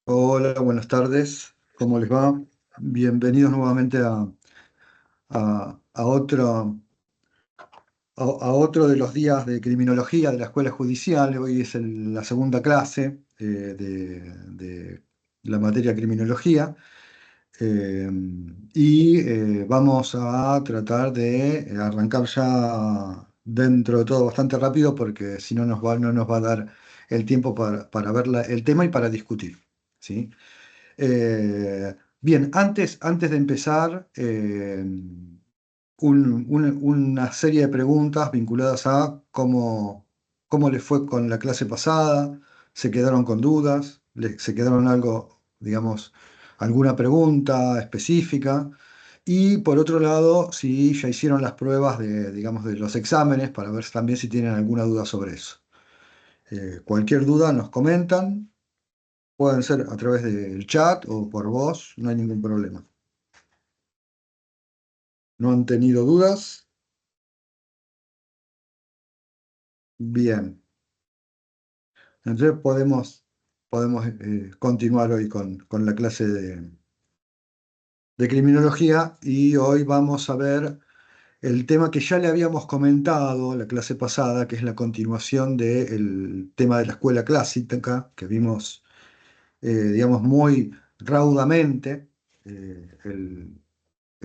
Hola, buenas tardes. ¿Cómo les va? Bienvenidos nuevamente a otro de los días de criminología de la Escuela Judicial. Hoy es la segunda clase de la materia criminología. eh, y vamos a tratar de arrancar ya dentro de todo bastante rápido porque si no no nos va a dar el tiempo para ver el tema y para discutir. ¿Sí? Bien, antes de empezar, una serie de preguntas vinculadas a cómo les fue con la clase pasada, se quedaron con dudas, se quedaron algo, digamos, alguna pregunta específica. Y por otro lado, si ya hicieron las pruebas digamos, de los exámenes para ver también si tienen alguna duda sobre eso. Cualquier duda nos comentan. Pueden ser a través del chat o por voz, no hay ningún problema. ¿No han tenido dudas? Bien. Entonces podemos continuar hoy con la clase de criminología y hoy vamos a ver el tema que ya le habíamos comentado la clase pasada, que es la continuación del tema de la escuela clásica, que vimos, digamos, muy raudamente el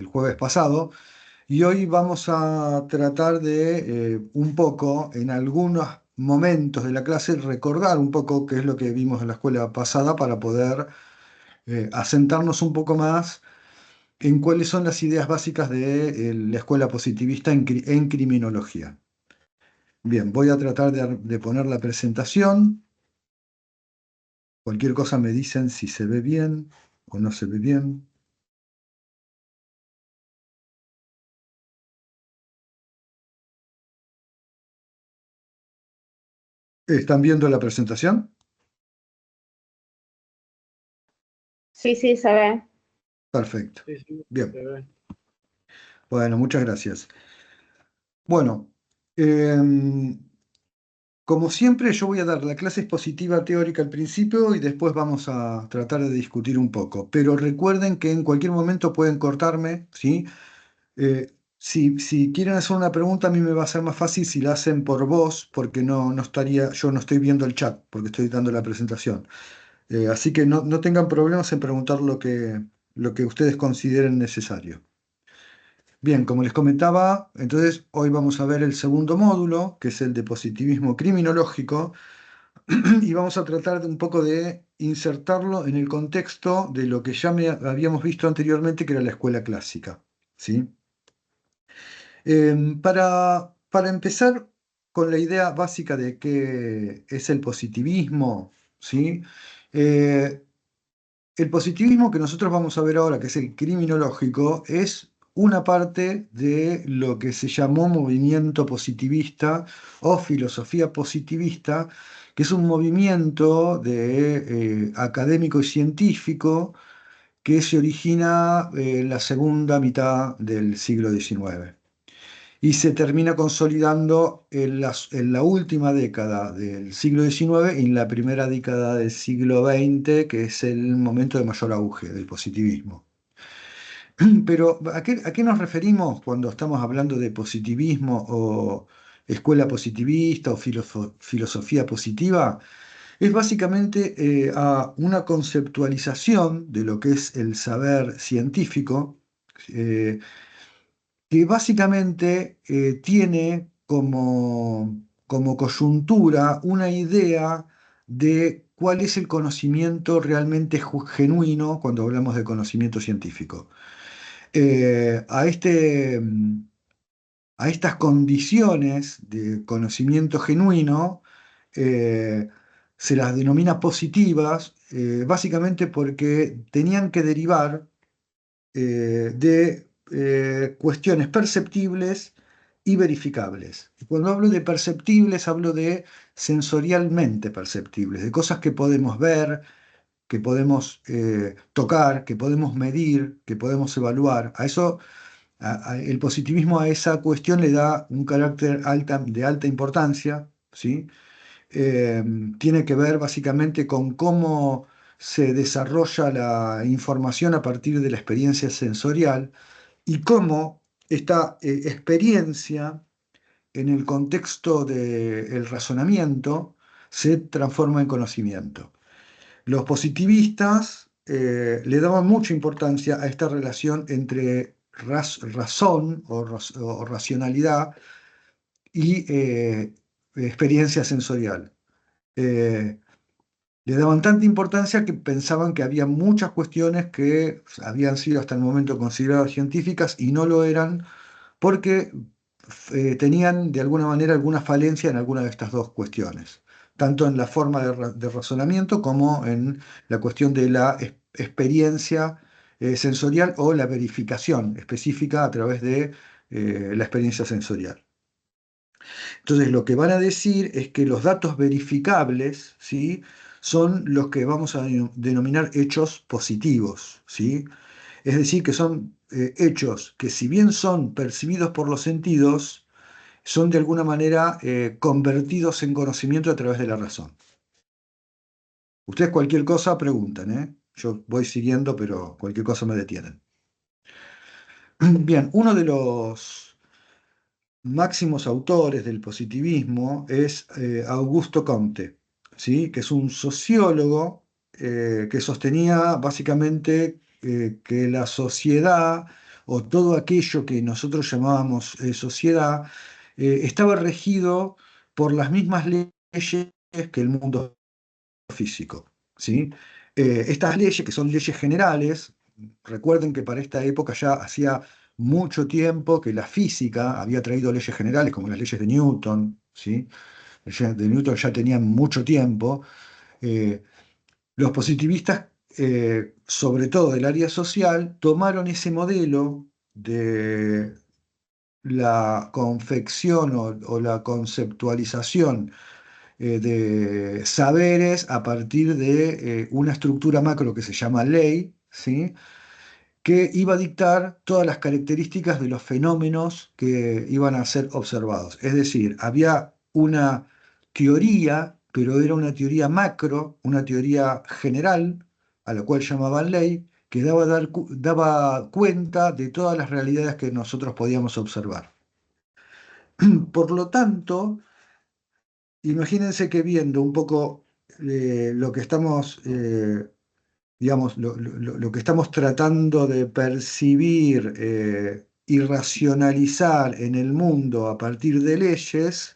jueves pasado. Y hoy vamos a tratar de un poco, en algunos momentos de la clase, recordar un poco qué es lo que vimos en la escuela pasada para poder asentarnos un poco más en cuáles son las ideas básicas de la escuela positivista en criminología. Bien, voy a tratar de poner la presentación. Cualquier cosa me dicen si se ve bien o no se ve bien. ¿Están viendo la presentación? Sí, sí, se ve. Perfecto. Sí, sí, Bien, se ve. bueno, muchas gracias. Bueno, em, como siempre, yo voy a dar la clase expositiva teórica al principio y después vamos a tratar de discutir un poco. Pero recuerden que en cualquier momento pueden cortarme, ¿sí? Si quieren hacer una pregunta, a mí me va a ser más fácil si la hacen por voz, porque yo no estoy viendo el chat, porque estoy dando la presentación. Así que no tengan problemas en preguntar lo que ustedes consideren necesario. Bien, como les comentaba, entonces hoy vamos a ver el segundo módulo, que es el de positivismo criminológico, y vamos a tratar de un poco de insertarlo en el contexto de lo que ya habíamos visto anteriormente, que era la escuela clásica. ¿Sí? Para empezar con la idea básica de qué es el positivismo, ¿sí? Eh, el positivismo que nosotros vamos a ver ahora, que es el criminológico, es una parte de lo que se llamó movimiento positivista o filosofía positivista, que es un movimiento académico y científico que se origina en la segunda mitad del siglo XIX y se termina consolidando en la última década del siglo XIX y en la primera década del siglo XX, que es el momento de mayor auge del positivismo. Pero a qué nos referimos cuando estamos hablando de positivismo o escuela positivista o filosofía positiva? Es básicamente a una conceptualización de lo que es el saber científico, eh, que básicamente tiene como coyuntura una idea de cuál es el conocimiento realmente genuino cuando hablamos de conocimiento científico. A estas condiciones de conocimiento genuino eh, se las denomina positivas, básicamente porque tenían que derivar de cuestiones perceptibles y verificables. Y cuando hablo de perceptibles, hablo de sensorialmente perceptibles, de cosas que podemos ver, que podemos tocar, que podemos medir, que podemos evaluar. A eso, el positivismo a esa cuestión le da un carácter de alta importancia, ¿sí? Tiene que ver básicamente con cómo se desarrolla la información a partir de la experiencia sensorial y cómo esta experiencia en el contexto del razonamiento se transforma en conocimiento. Los positivistas le daban mucha importancia a esta relación entre razón o racionalidad y experiencia sensorial. Eh, Le daban tanta importancia que pensaban que había muchas cuestiones que habían sido hasta el momento consideradas científicas y no lo eran porque tenían de alguna manera alguna falencia en alguna de estas dos cuestiones, tanto en la forma de razonamiento como en la cuestión de la experiencia sensorial o la verificación específica a través de la experiencia sensorial. Entonces, lo que van a decir es que los datos verificables, ¿sí?, son los que vamos a denominar hechos positivos, ¿sí? Es decir, que son hechos que si bien son percibidos por los sentidos, son de alguna manera convertidos en conocimiento a través de la razón. Ustedes cualquier cosa preguntan, ¿eh? Yo voy siguiendo, pero cualquier cosa me detienen. Bien, uno de los máximos autores del positivismo es Augusto Comte, ¿sí? Que es un sociólogo que sostenía básicamente que la sociedad o todo aquello que nosotros llamábamos sociedad estaba regido por las mismas leyes que el mundo físico, ¿sí? Estas leyes, que son leyes generales, recuerden que para esta época ya hacía mucho tiempo que la física había traído leyes generales, como las leyes de Newton, ¿sí? Las leyes de Newton ya tenían mucho tiempo. Eh, los positivistas, sobre todo del área social, tomaron ese modelo de la confección o la conceptualización de saberes a partir de una estructura macro que se llama ley, ¿sí?, que iba a dictar todas las características de los fenómenos que iban a ser observados. Es decir, había una teoría, pero era una teoría macro, una teoría general, a la cual llamaban ley, que daba cuenta de todas las realidades que nosotros podíamos observar. Por lo tanto, imagínense que viendo un poco lo que estamos, digamos, lo que estamos tratando de percibir y racionalizar en el mundo a partir de leyes,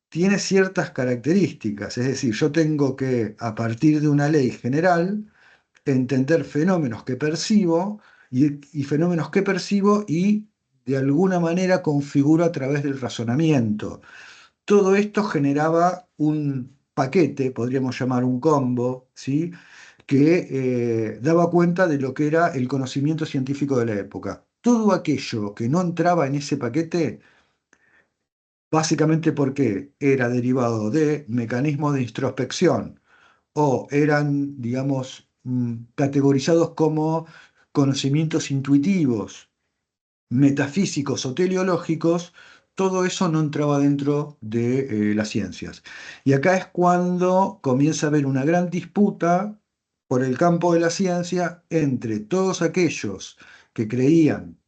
tiene ciertas características. Es decir, yo tengo que, a partir de una ley general, entender fenómenos que percibo y fenómenos que percibo y de alguna manera configuro a través del razonamiento. Todo esto generaba un paquete, podríamos llamar un combo, ¿sí?, que daba cuenta de lo que era el conocimiento científico de la época. Todo aquello que no entraba en ese paquete, básicamente porque era derivado de mecanismos de introspección o eran, digamos, categorizados como conocimientos intuitivos, metafísicos o teleológicos, todo eso no entraba dentro de las ciencias. Y acá es cuando comienza a haber una gran disputa por el campo de la ciencia entre todos aquellos que creían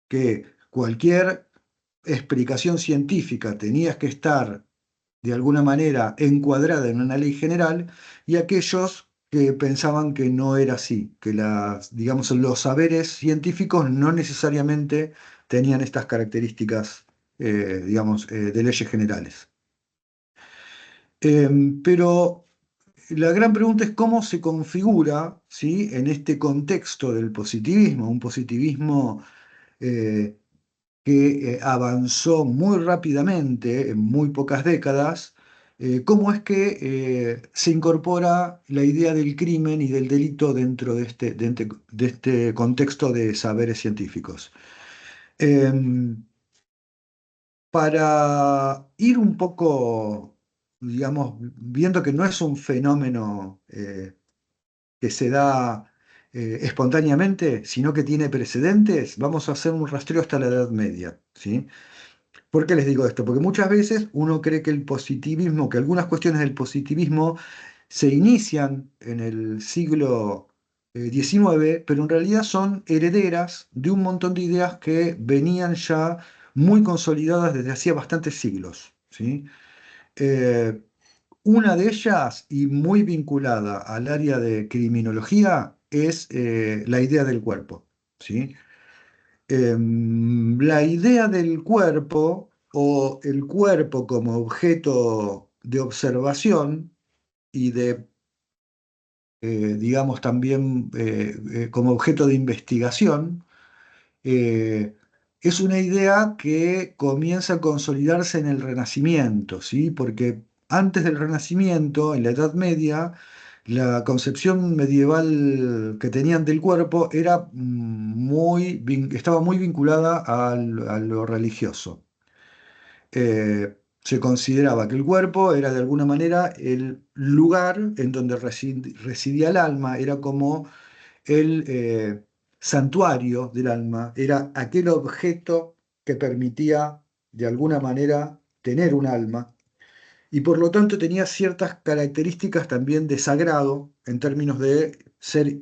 que cualquier explicación científica tenía que estar de alguna manera encuadrada en una ley general y aquellos que pensaban que no era así, que digamos, los saberes científicos no necesariamente tenían estas características, digamos, de leyes generales. Pero la gran pregunta es cómo se configura, ¿sí?, en este contexto del positivismo, un positivismo eh, que avanzó muy rápidamente en muy pocas décadas, cómo es que se incorpora la idea del crimen y del delito dentro de este contexto de saberes científicos. Para ir un poco, digamos, viendo que no es un fenómeno que se da espontáneamente, sino que tiene precedentes, vamos a hacer un rastreo hasta la Edad Media, ¿sí? ¿Por qué les digo esto? Porque muchas veces uno cree que el positivismo, que algunas cuestiones del positivismo se inician en el siglo XIX, pero en realidad son herederas de un montón de ideas que venían ya muy consolidadas desde hacía bastantes siglos, ¿sí? Eh, una de ellas, y muy vinculada al área de criminología, es la idea del cuerpo, ¿sí? La idea del cuerpo o el cuerpo como objeto de observación y de, digamos, también como objeto de investigación, eh, es una idea que comienza a consolidarse en el Renacimiento, ¿sí? Porque antes del Renacimiento, en la Edad Media, la concepción medieval que tenían del cuerpo era estaba muy vinculada a lo religioso. Se consideraba que el cuerpo era de alguna manera el lugar en donde residía el alma, era como el santuario del alma, era aquel objeto que permitía de alguna manera tener un alma y por lo tanto tenía ciertas características también de sagrado en términos de ser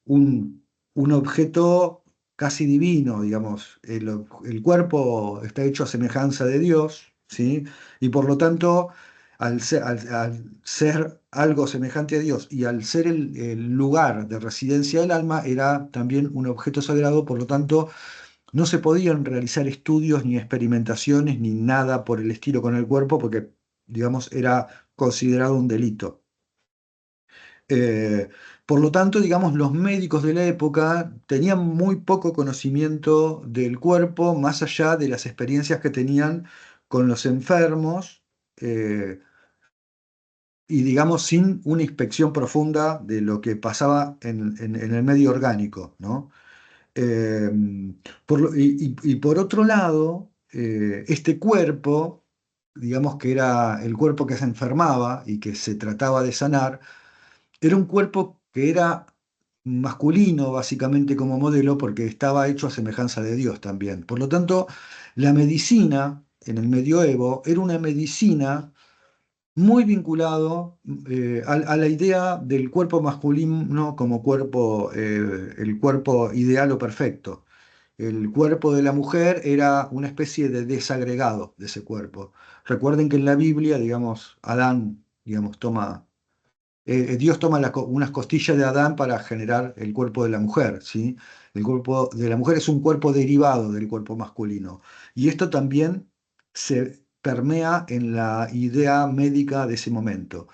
un, un objeto casi divino, digamos. El cuerpo está hecho a semejanza de Dios, ¿sí? Y por lo tanto, al ser algo semejante a Dios y al ser el lugar de residencia del alma, era también un objeto sagrado, por lo tanto, no se podían realizar estudios ni experimentaciones ni nada por el estilo con el cuerpo, porque, digamos, era considerado un delito. Eh, por lo tanto, digamos, los médicos de la época tenían muy poco conocimiento del cuerpo, más allá de las experiencias que tenían con los enfermos, eh, y digamos, sin una inspección profunda de lo que pasaba en el medio orgánico, ¿no? Eh, y por otro lado, este cuerpo, digamos que era el cuerpo que se enfermaba y que se trataba de sanar, era un cuerpo que era masculino, básicamente como modelo, porque estaba hecho a semejanza de Dios también. Por lo tanto, la medicina en el medioevo era una medicina muy vinculado a la idea del cuerpo masculino como cuerpo, el cuerpo ideal o perfecto. El cuerpo de la mujer era una especie de desagregado de ese cuerpo. Recuerden que en la Biblia, digamos, Adán, digamos, Dios toma unas costillas de Adán para generar el cuerpo de la mujer, ¿sí? El cuerpo de la mujer es un cuerpo derivado del cuerpo masculino. Y esto también se permea en la idea médica de ese momento.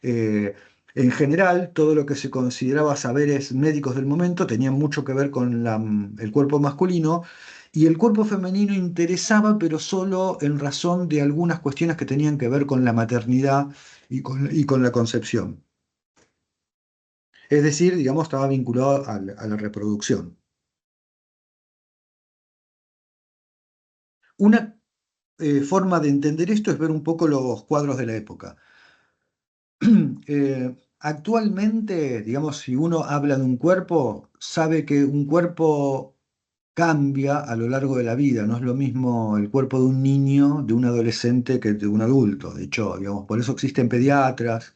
Eh, en general, todo lo que se consideraba saberes médicos del momento tenía mucho que ver con el cuerpo masculino y el cuerpo femenino interesaba, pero solo en razón de algunas cuestiones que tenían que ver con la maternidad y con la concepción. Es decir, digamos, estaba vinculado a la reproducción. Una forma de entender esto es ver un poco los cuadros de la época. Actualmente, digamos, si uno habla de un cuerpo, sabe que un cuerpo cambia a lo largo de la vida. No es lo mismo el cuerpo de un niño, de un adolescente, que de un adulto. De hecho, digamos, por eso existen pediatras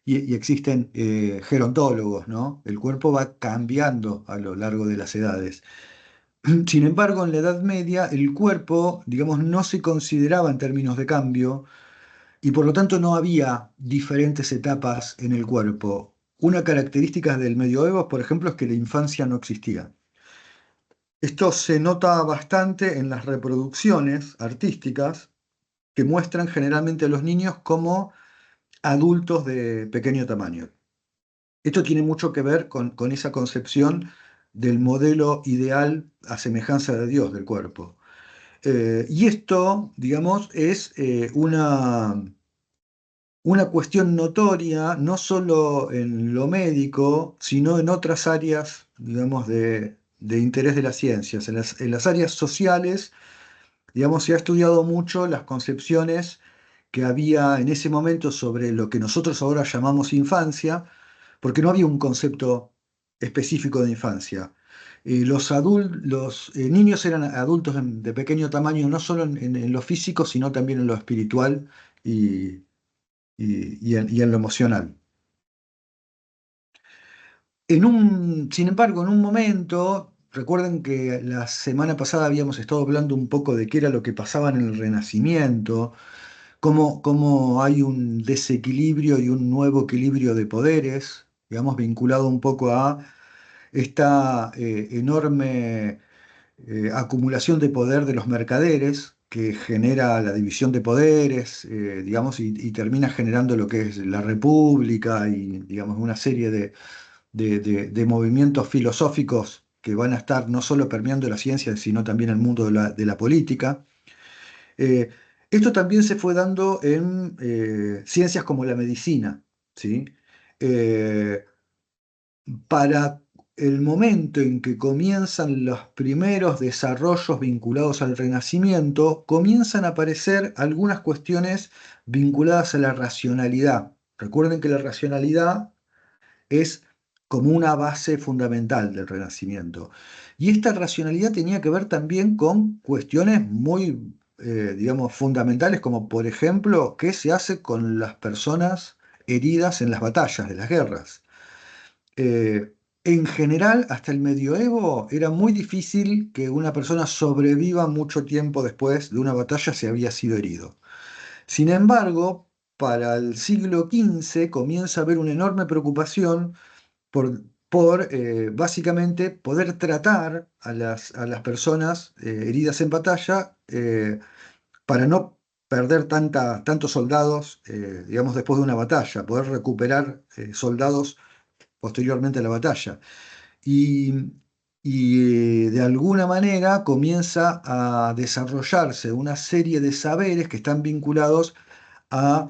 y existen gerontólogos, ¿no? El cuerpo va cambiando a lo largo de las edades. Sin embargo, en la Edad Media el cuerpo, digamos, no se consideraba en términos de cambio y por lo tanto no había diferentes etapas en el cuerpo. Una característica del medioevo, por ejemplo, es que la infancia no existía. Esto se nota bastante en las reproducciones artísticas que muestran generalmente a los niños como adultos de pequeño tamaño. Esto tiene mucho que ver con esa concepción del modelo ideal a semejanza de Dios del cuerpo. Y esto, digamos, es una cuestión notoria no solo en lo médico, sino en otras áreas, digamos, de interés de las ciencias. En las áreas sociales, digamos, se ha estudiado mucho las concepciones que había en ese momento sobre lo que nosotros ahora llamamos infancia, porque no había un concepto específico de infancia. Los niños eran adultos de pequeño tamaño, no solo en lo físico, sino también en lo espiritual y en lo emocional. Sin embargo, en un momento, recuerden que la semana pasada habíamos estado hablando un poco de qué era lo que pasaba en el Renacimiento, cómo hay un desequilibrio y un nuevo equilibrio de poderes, digamos, vinculado un poco a esta enorme acumulación de poder de los mercaderes que genera la división de poderes, digamos, y termina generando lo que es la República y, digamos, una serie de movimientos filosóficos que van a estar no solo permeando la ciencia, sino también el mundo de la política. Eh, Esto también se fue dando en ciencias como la medicina, ¿sí? Eh, para el momento en que comienzan los primeros desarrollos vinculados al Renacimiento, comienzan a aparecer algunas cuestiones vinculadas a la racionalidad. Recuerden que la racionalidad es como una base fundamental del Renacimiento. Y esta racionalidad tenía que ver también con cuestiones muy, digamos, fundamentales, como por ejemplo, qué se hace con las personas heridas en las batallas de las guerras. Eh, en general, hasta el medioevo era muy difícil que una persona sobreviva mucho tiempo después de una batalla si había sido herido. Sin embargo, para el siglo XV comienza a haber una enorme preocupación por básicamente poder tratar a las personas heridas en batalla para no perder tantos soldados, digamos, después de una batalla, poder recuperar soldados posteriormente a la batalla. Y, y de alguna manera comienza a desarrollarse una serie de saberes que están vinculados a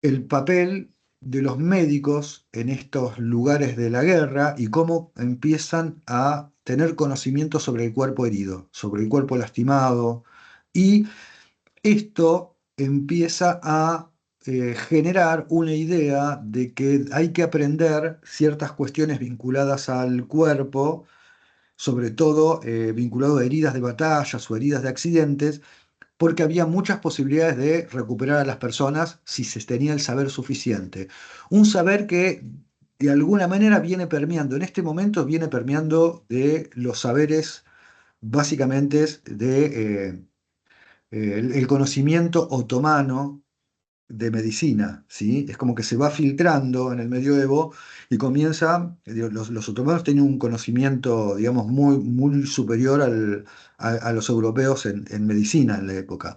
el papel de los médicos en estos lugares de la guerra y cómo empiezan a tener conocimiento sobre el cuerpo herido, sobre el cuerpo lastimado, y esto empieza a generar una idea de que hay que aprender ciertas cuestiones vinculadas al cuerpo, sobre todo vinculado a heridas de batallas o heridas de accidentes, porque había muchas posibilidades de recuperar a las personas si se tenía el saber suficiente. Un saber que de alguna manera viene permeando, en este momento viene permeando de los saberes básicamente el conocimiento otomano de medicina, ¿sí? Es como que se va filtrando en el medioevo y comienza, los otomanos tienen un conocimiento, digamos, muy superior a los europeos en medicina en la época.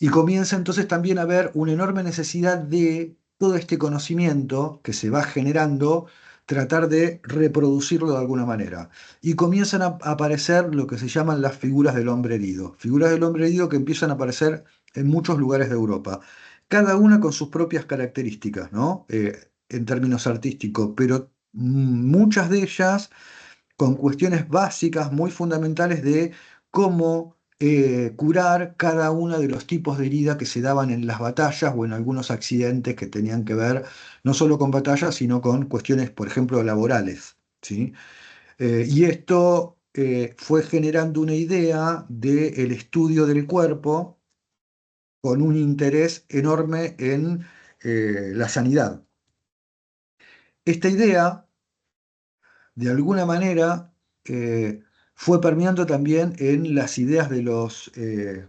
Y comienza entonces también a haber una enorme necesidad de todo este conocimiento que se va generando, tratar de reproducirlo de alguna manera. Y comienzan a aparecer lo que se llaman las figuras del hombre herido. Figuras del hombre herido que empiezan a aparecer en muchos lugares de Europa. Cada una con sus propias características, ¿no? En términos artísticos, pero muchas de ellas con cuestiones básicas muy fundamentales de cómo curar cada uno de los tipos de herida que se daban en las batallas o en algunos accidentes que tenían que ver no solo con batallas, sino con cuestiones, por ejemplo, laborales, ¿sí? Y esto fue generando una idea del estudio del cuerpo con un interés enorme en la sanidad. Esta idea de alguna manera fue permeando también en las ideas de los eh,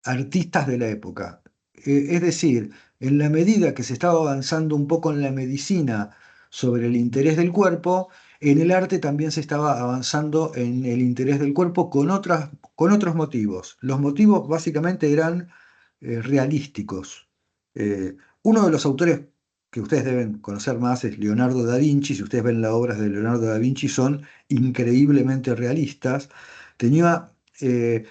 artistas de la época. Es decir, en la medida que se estaba avanzando un poco en la medicina sobre el interés del cuerpo, en el arte también se estaba avanzando en el interés del cuerpo con otros motivos. Los motivos básicamente eran realísticos. Uno de los autores que ustedes deben conocer más es Leonardo da Vinci. Si ustedes ven las obras de Leonardo da Vinci, son increíblemente realistas. Tenía, tenían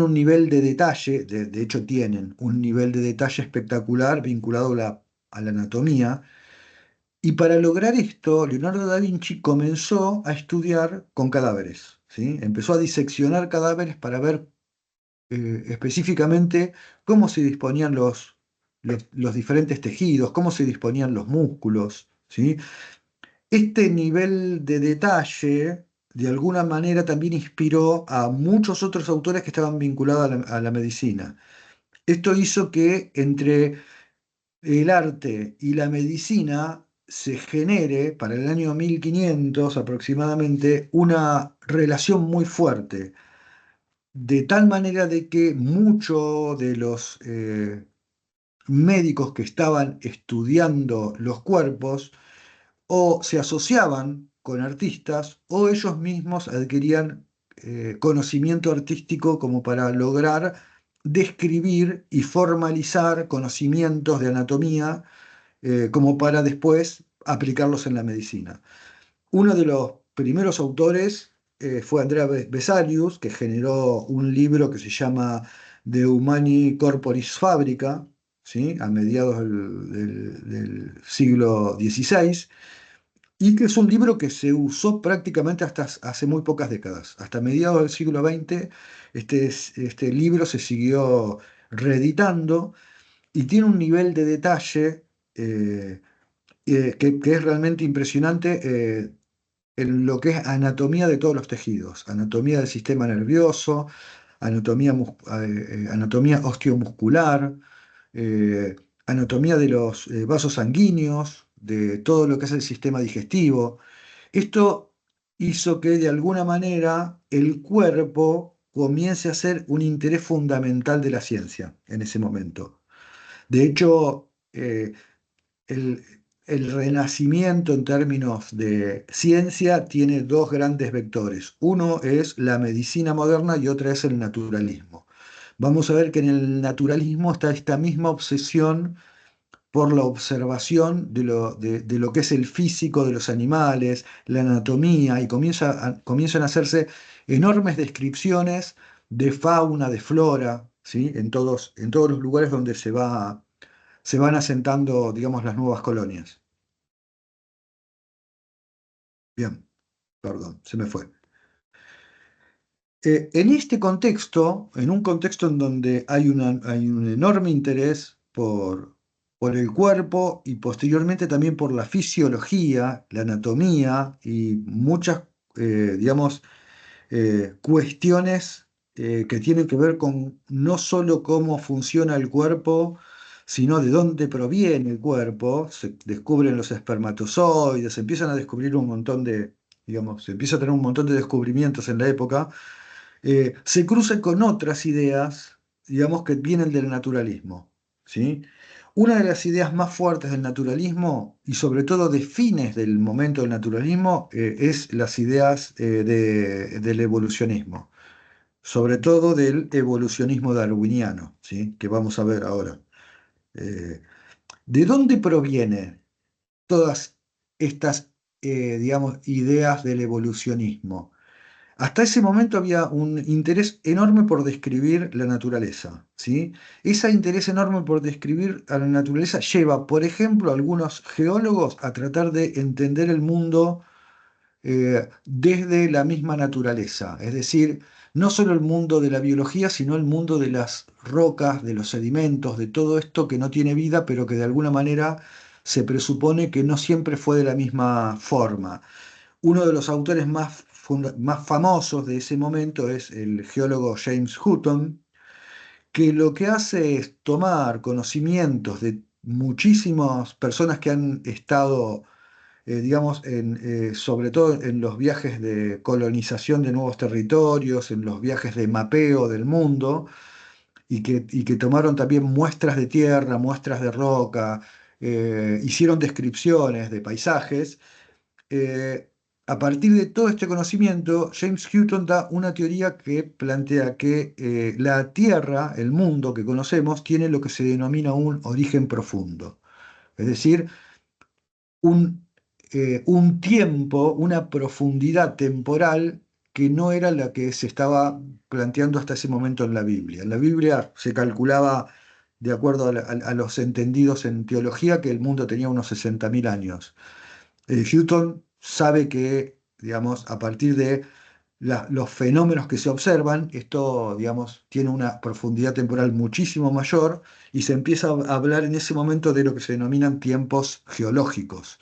un nivel de detalle, de hecho tienen un nivel de detalle espectacular vinculado a la anatomía. Y para lograr esto, Leonardo da Vinci comenzó a estudiar con cadáveres, ¿sí? Empezó a diseccionar cadáveres para ver específicamente cómo se disponían los diferentes tejidos, cómo se disponían los músculos, ¿sí? Este nivel de detalle, de alguna manera, también inspiró a muchos otros autores que estaban vinculados a la medicina. Esto hizo que entre el arte y la medicina se genere, para el año 1500 aproximadamente, una relación muy fuerte, de tal manera de que muchos de los médicos que estaban estudiando los cuerpos o se asociaban con artistas o ellos mismos adquirían conocimiento artístico como para lograr describir y formalizar conocimientos de anatomía como para después aplicarlos en la medicina. Uno de los primeros autores fue Andrea Vesalius, que generó un libro que se llama De Humani Corporis Fabrica, ¿sí? A mediados del siglo XVI, y que es un libro que se usó prácticamente hasta hace muy pocas décadas. Hasta mediados del siglo XX, este libro se siguió reeditando y tiene un nivel de detalle eh, que es realmente impresionante en lo que es anatomía de todos los tejidos, anatomía del sistema nervioso, anatomía osteomuscular, eh, anatomía de los vasos sanguíneos, de todo lo que es el sistema digestivo. Esto hizo que de alguna manera el cuerpo comience a ser un interés fundamental de la ciencia en ese momento. De hecho, el, el renacimiento en términos de ciencia tiene dos grandes vectores. Uno es la medicina moderna y otra es el naturalismo. Vamos a ver que en el naturalismo está esta misma obsesión por la observación de lo que es el físico de los animales, la anatomía, y comienzan a hacerse enormes descripciones de fauna, de flora, ¿sí? En todos los lugares donde se van asentando, digamos, las nuevas colonias. Bien, perdón, se me fue. En este contexto, en un contexto en donde hay un enorme interés por el cuerpo y posteriormente también por la fisiología, la anatomía y muchas, digamos, cuestiones que tienen que ver con no solo cómo funciona el cuerpo, sino de dónde proviene el cuerpo. Se descubren los espermatozoides, se empiezan a descubrir un montón de, digamos, se empieza a tener un montón de descubrimientos en la época. Se cruza con otras ideas, digamos, que vienen del naturalismo, ¿sí? Una de las ideas más fuertes del naturalismo, y sobre todo de fines del momento del naturalismo, es las ideas del evolucionismo, sobre todo del evolucionismo darwiniano, ¿sí? Que vamos a ver ahora. Eh, ¿De dónde provienen todas estas, digamos, ideas del evolucionismo? Hasta ese momento había un interés enorme por describir la naturaleza, ¿sí? Ese interés enorme por describir a la naturaleza lleva, por ejemplo, a algunos geólogos a tratar de entender el mundo desde la misma naturaleza, es decir, no solo el mundo de la biología, sino el mundo de las rocas, de los sedimentos, de todo esto que no tiene vida, pero que de alguna manera se presupone que no siempre fue de la misma forma. Uno de los autores más famosos de ese momento es el geólogo James Hutton, que lo que hace es tomar conocimientos de muchísimas personas que han estado, digamos, sobre todo en los viajes de colonización de nuevos territorios, en los viajes de mapeo del mundo, y que tomaron también muestras de tierra, muestras de roca, hicieron descripciones de paisajes. eh, a partir de todo este conocimiento, James Hutton da una teoría que plantea que la Tierra, el mundo que conocemos, tiene lo que se denomina un origen profundo. Es decir, un tiempo, una profundidad temporal que no era la que se estaba planteando hasta ese momento en la Biblia. En la Biblia se calculaba, de acuerdo a los entendidos en teología, que el mundo tenía unos 60.000 años. Hutton sabe que, digamos, a partir de los fenómenos que se observan, esto, digamos, tiene una profundidad temporal muchísimo mayor y se empieza a hablar en ese momento de lo que se denominan tiempos geológicos,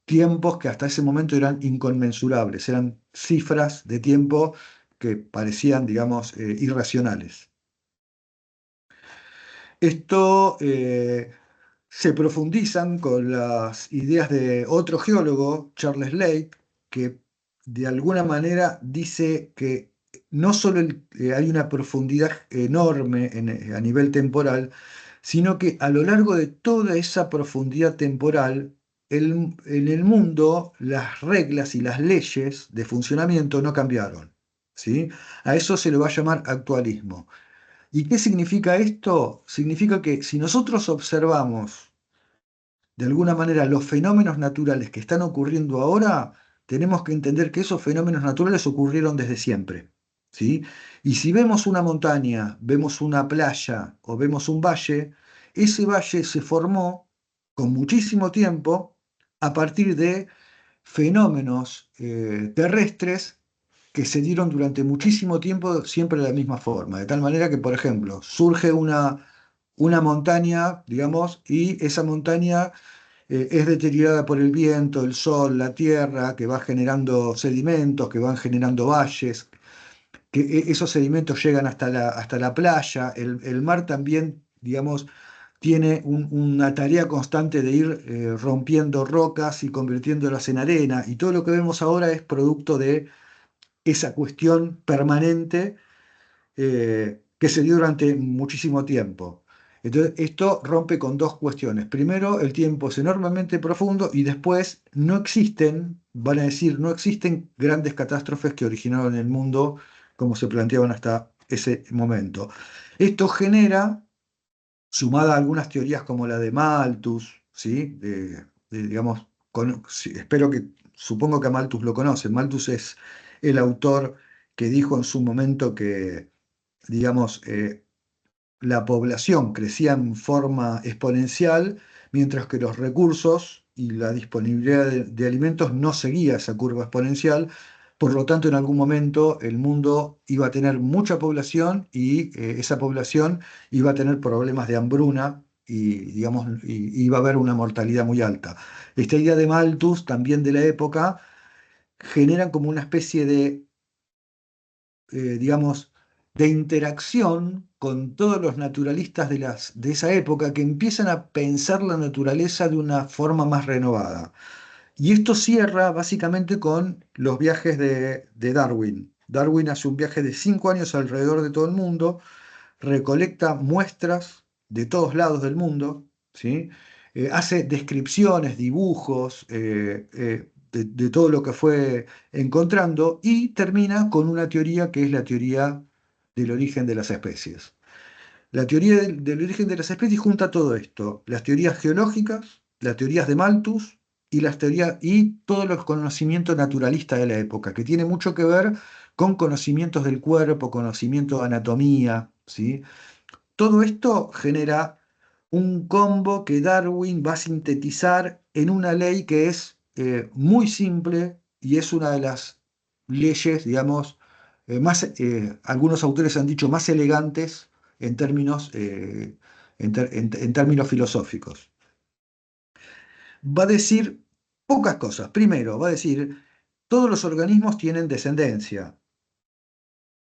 tiempos que hasta ese momento eran inconmensurables, eran cifras de tiempo que parecían, digamos, irracionales. Esto se profundizan con las ideas de otro geólogo, Charles Lake, que de alguna manera dice que no solo hay una profundidad enorme a nivel temporal, sino que a lo largo de toda esa profundidad temporal, en el mundo las reglas y las leyes de funcionamiento no cambiaron, ¿sí? A eso se le va a llamar actualismo. ¿Y qué significa esto? Significa que si nosotros observamos de alguna manera los fenómenos naturales que están ocurriendo ahora, tenemos que entender que esos fenómenos naturales ocurrieron desde siempre, ¿sí? Y si vemos una montaña, vemos una playa o vemos un valle, ese valle se formó con muchísimo tiempo a partir de fenómenos terrestres que se dieron durante muchísimo tiempo siempre de la misma forma, de tal manera que, por ejemplo, surge una montaña, digamos, y esa montaña es deteriorada por el viento, el sol, la tierra, que va generando sedimentos, que van generando valles, que esos sedimentos llegan hasta la playa, el mar también, digamos, tiene una tarea constante de ir rompiendo rocas y convirtiéndolas en arena, y todo lo que vemos ahora es producto de esa cuestión permanente que se dio durante muchísimo tiempo. Entonces, esto rompe con dos cuestiones. Primero, el tiempo es enormemente profundo y después no existen, van a decir, no existen grandes catástrofes que originaron el mundo como se planteaban hasta ese momento. Esto genera, sumada a algunas teorías como la de Malthus, ¿sí? Digamos, sí, supongo que a Malthus lo conocen. Malthus es el autor que dijo en su momento que, digamos, la población crecía en forma exponencial, mientras que los recursos y la disponibilidad de alimentos no seguía esa curva exponencial. Por lo tanto, en algún momento el mundo iba a tener mucha población y esa población iba a tener problemas de hambruna y, digamos, y iba a haber una mortalidad muy alta. Esta idea de Malthus, también de la época, generan como una especie de digamos, de interacción con todos los naturalistas de esa época que empiezan a pensar la naturaleza de una forma más renovada. Y esto cierra básicamente con los viajes de Darwin. Darwin hace un viaje de 5 años alrededor de todo el mundo, recolecta muestras de todos lados del mundo, ¿sí? Hace descripciones, dibujos de todo lo que fue encontrando y termina con una teoría que es la teoría del origen de las especies. La teoría del origen de las especies junta todo esto, las teorías geológicas, las teorías de Malthus y las teorías y todos los conocimientos naturalistas de la época, que tiene mucho que ver con conocimientos del cuerpo, conocimiento de anatomía, ¿sí? Todo esto genera un combo que Darwin va a sintetizar en una ley que es muy simple y es una de las leyes, digamos, algunos autores han dicho más elegantes en términos, en términos filosóficos. Va a decir pocas cosas. Primero, va a decir, todos los organismos tienen descendencia.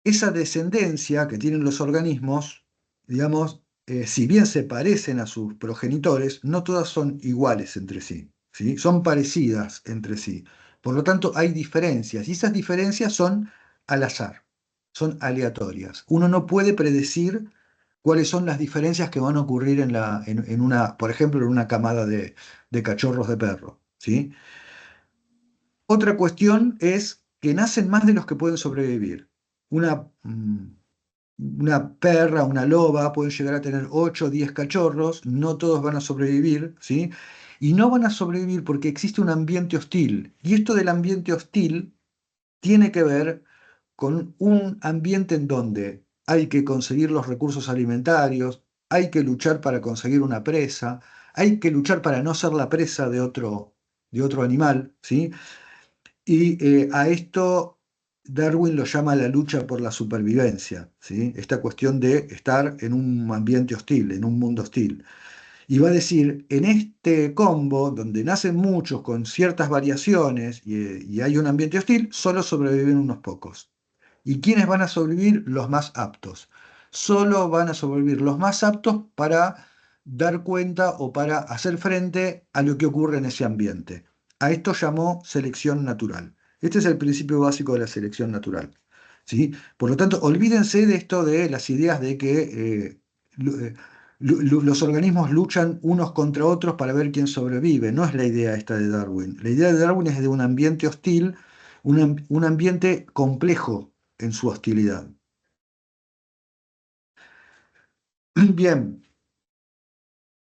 Esa descendencia que tienen los organismos, digamos, si bien se parecen a sus progenitores, no todas son iguales entre sí, ¿sí? Son parecidas entre sí. Por lo tanto, hay diferencias y esas diferencias son al azar, son aleatorias. Uno no puede predecir cuáles son las diferencias que van a ocurrir en una, por ejemplo, en una camada de cachorros de perro, ¿sí? Otra cuestión es que nacen más de los que pueden sobrevivir. Una, una perra, una loba, pueden llegar a tener 8 o 10 cachorros, no todos van a sobrevivir, ¿sí? Y no van a sobrevivir porque existe un ambiente hostil. Y esto del ambiente hostil tiene que ver con un ambiente en donde hay que conseguir los recursos alimentarios, hay que luchar para conseguir una presa, hay que luchar para no ser la presa de otro animal, ¿sí? Y a esto Darwin lo llama la lucha por la supervivencia, ¿sí? Esta cuestión de estar en un ambiente hostil, en un mundo hostil. Y va a decir, en este combo, donde nacen muchos con ciertas variaciones y hay un ambiente hostil, solo sobreviven unos pocos. ¿Y quiénes van a sobrevivir? Los más aptos. solo van a sobrevivir los más aptos para dar cuenta o para hacer frente a lo que ocurre en ese ambiente. A esto llamó selección natural. Este es el principio básico de la selección natural. ¿Sí? Por lo tanto, olvídense de esto de las ideas de que los organismos luchan unos contra otros para ver quién sobrevive. No es la idea esta de Darwin. La idea de Darwin es de un ambiente hostil, un ambiente complejo en su hostilidad. Bien,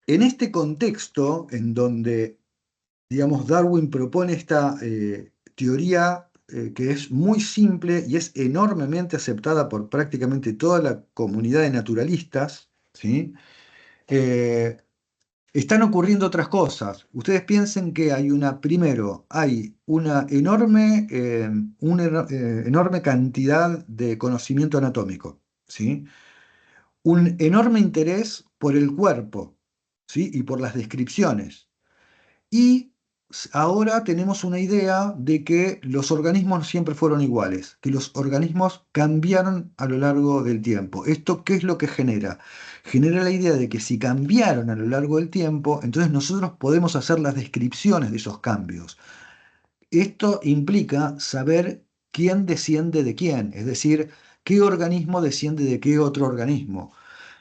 en este contexto en donde, digamos, Darwin propone esta teoría que es muy simple y es enormemente aceptada por prácticamente toda la comunidad de naturalistas, ¿sí? Eh, Están ocurriendo otras cosas. Ustedes piensen que primero, hay una enorme cantidad de conocimiento anatómico, ¿sí? Un enorme interés por el cuerpo, ¿sí? Y por las descripciones. Y ahora tenemos una idea de que los organismos no siempre fueron iguales, que los organismos cambiaron a lo largo del tiempo. ¿Esto qué es lo que genera? Genera la idea de que si cambiaron a lo largo del tiempo, entonces nosotros podemos hacer las descripciones de esos cambios. Esto implica saber quién desciende de quién, es decir, qué organismo desciende de qué otro organismo.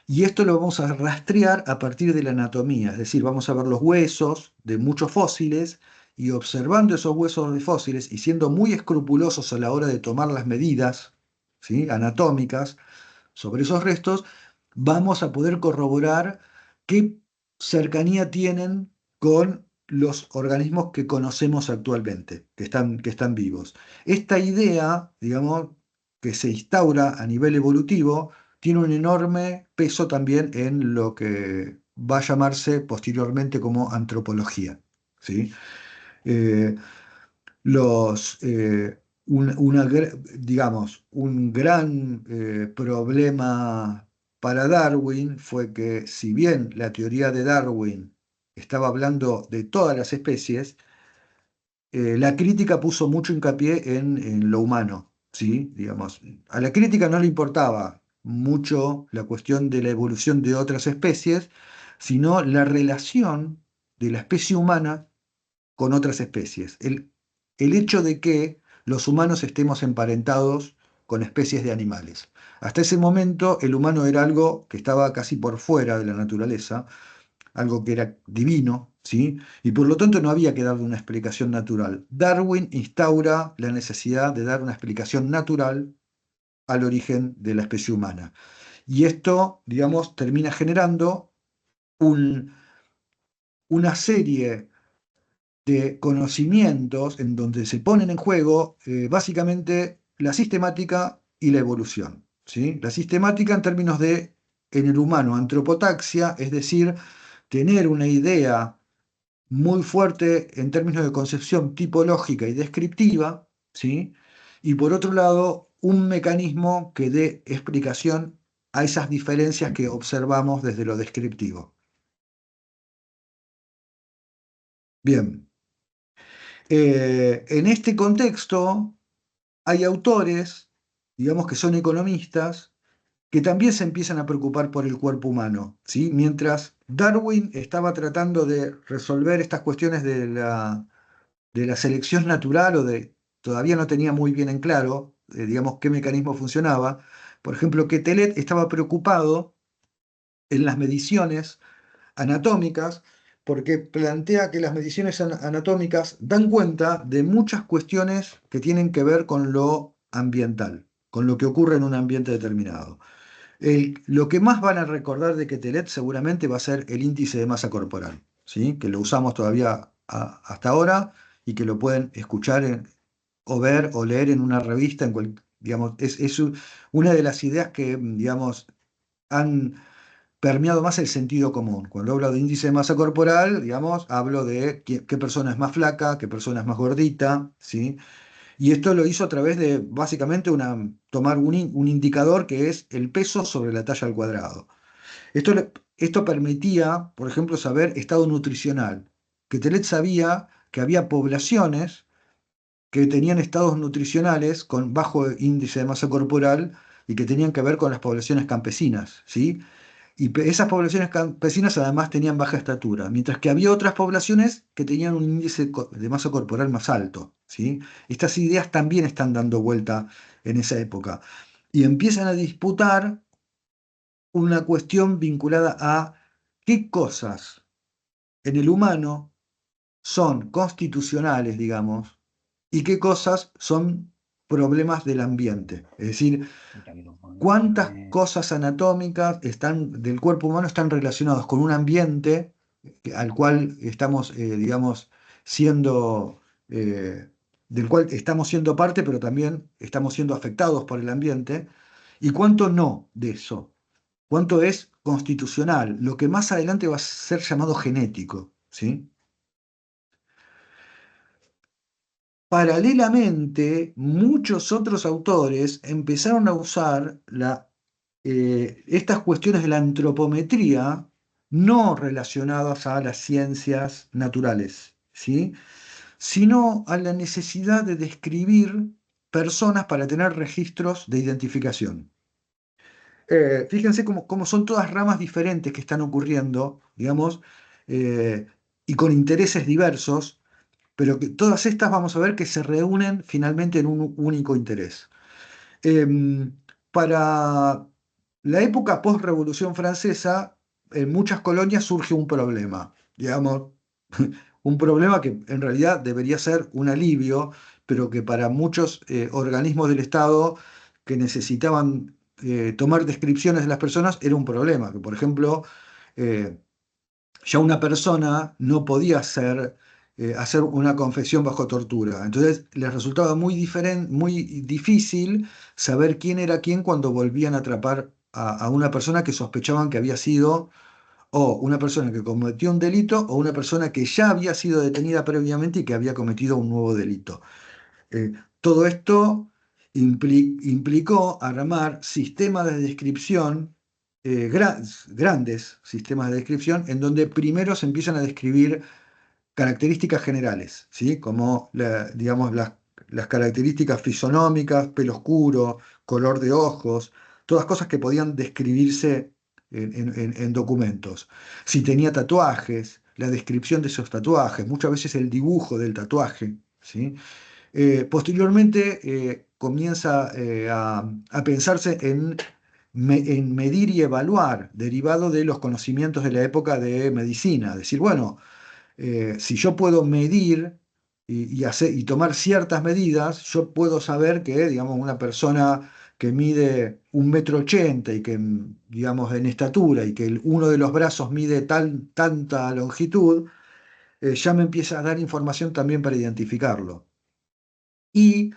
Y esto lo vamos a rastrear a partir de la anatomía, es decir, vamos a ver los huesos de muchos fósiles y observando esos huesos de fósiles y siendo muy escrupulosos a la hora de tomar las medidas, ¿sí?, anatómicas sobre esos restos, vamos a poder corroborar qué cercanía tienen con los organismos que conocemos actualmente, que están vivos. Esta idea, digamos, que se instaura a nivel evolutivo, tiene un enorme peso también en lo que va a llamarse posteriormente como antropología, ¿sí? Eh, digamos, un gran problema para Darwin fue que si bien la teoría de Darwin estaba hablando de todas las especies, la crítica puso mucho hincapié en lo humano, ¿sí? Digamos, a la crítica no le importaba mucho la cuestión de la evolución de otras especies, sino la relación de la especie humana con otras especies. El hecho de que los humanos estemos emparentados con especies de animales. Hasta ese momento el humano era algo que estaba casi por fuera de la naturaleza, algo que era divino, ¿sí? Y por lo tanto no había que darle una explicación natural. Darwin instaura la necesidad de dar una explicación natural al origen de la especie humana. Y esto, digamos, termina generando una serie de conocimientos en donde se ponen en juego básicamente la sistemática y la evolución, ¿sí? La sistemática en términos de, en el humano, antropotaxia, es decir, tener una idea muy fuerte en términos de concepción tipológica y descriptiva, ¿sí? Y por otro lado, un mecanismo que dé explicación a esas diferencias que observamos desde lo descriptivo. Bien, en este contexto hay autores, digamos que son economistas, que también se empiezan a preocupar por el cuerpo humano, ¿sí? Mientras Darwin estaba tratando de resolver estas cuestiones de la selección natural todavía no tenía muy bien en claro, digamos, qué mecanismo funcionaba. Por ejemplo, Quetelet estaba preocupado en las mediciones anatómicas porque plantea que las mediciones anatómicas dan cuenta de muchas cuestiones que tienen que ver con lo ambiental, con lo que ocurre en un ambiente determinado. Lo que más van a recordar de Quetelet seguramente va a ser el índice de masa corporal, ¿sí?, que lo usamos todavía hasta ahora y que lo pueden escuchar o ver o leer en una revista, digamos, una de las ideas que, digamos, han permeado más el sentido común. Cuando hablo de índice de masa corporal, digamos, hablo de qué persona es más flaca, qué persona es más gordita, ¿sí? Y esto lo hizo a través de básicamente tomar un indicador que es el peso sobre la talla al cuadrado. Esto permitía, por ejemplo, saber estado nutricional. Que Telet sabía que había poblaciones que tenían estados nutricionales con bajo índice de masa corporal y que tenían que ver con las poblaciones campesinas, ¿sí? Y esas poblaciones campesinas además tenían baja estatura, mientras que había otras poblaciones que tenían un índice de masa corporal más alto, ¿sí? Estas ideas también están dando vuelta en esa época y empiezan a disputar una cuestión vinculada a qué cosas en el humano son constitucionales, digamos, y qué cosas son problemas del ambiente. Es decir, cuántas cosas anatómicas del cuerpo humano están relacionadas con un ambiente al cual estamos, digamos, siendo, del cual estamos siendo parte, pero también estamos siendo afectados por el ambiente, y cuánto no de eso, cuánto es constitucional, lo que más adelante va a ser llamado genético, ¿sí? Paralelamente, muchos otros autores empezaron a usar estas cuestiones de la antropometría no relacionadas a las ciencias naturales, ¿sí? Sino a la necesidad de describir personas para tener registros de identificación. Fíjense cómo son todas ramas diferentes que están ocurriendo, digamos, eh, y con intereses diversos, pero que todas estas vamos a ver que se reúnen finalmente en un único interés. Em, para la época post-Revolución Francesa, en muchas colonias surge un problema, digamos, un problema que en realidad debería ser un alivio, pero que para muchos organismos del Estado que necesitaban tomar descripciones de las personas era un problema, que por ejemplo, eh, ya una persona no podía hacer una confesión bajo tortura. Entonces les resultaba muy difícil saber quién era quién cuando volvían a atrapar a una persona que sospechaban que había sido o una persona que cometió un delito o una persona que ya había sido detenida previamente y que había cometido un nuevo delito. Eh, Todo esto implicó armar sistemas de descripción, grandes sistemas de descripción, en donde primero se empiezan a describir características generales, ¿sí? Como digamos, las características fisonómicas, pelo oscuro, color de ojos, todas cosas que podían describirse en documentos. Si tenía tatuajes, la descripción de esos tatuajes, muchas veces el dibujo del tatuaje, ¿sí? Posteriormente comienza a pensarse en medir y evaluar, derivado de los conocimientos de la época de medicina. Decir, bueno, si yo puedo medir y tomar ciertas medidas, yo puedo saber que, digamos, una persona que mide 1,80 m y que, digamos, en estatura y que uno de los brazos mide tanta longitud, ya me empieza a dar información también para identificarlo. Y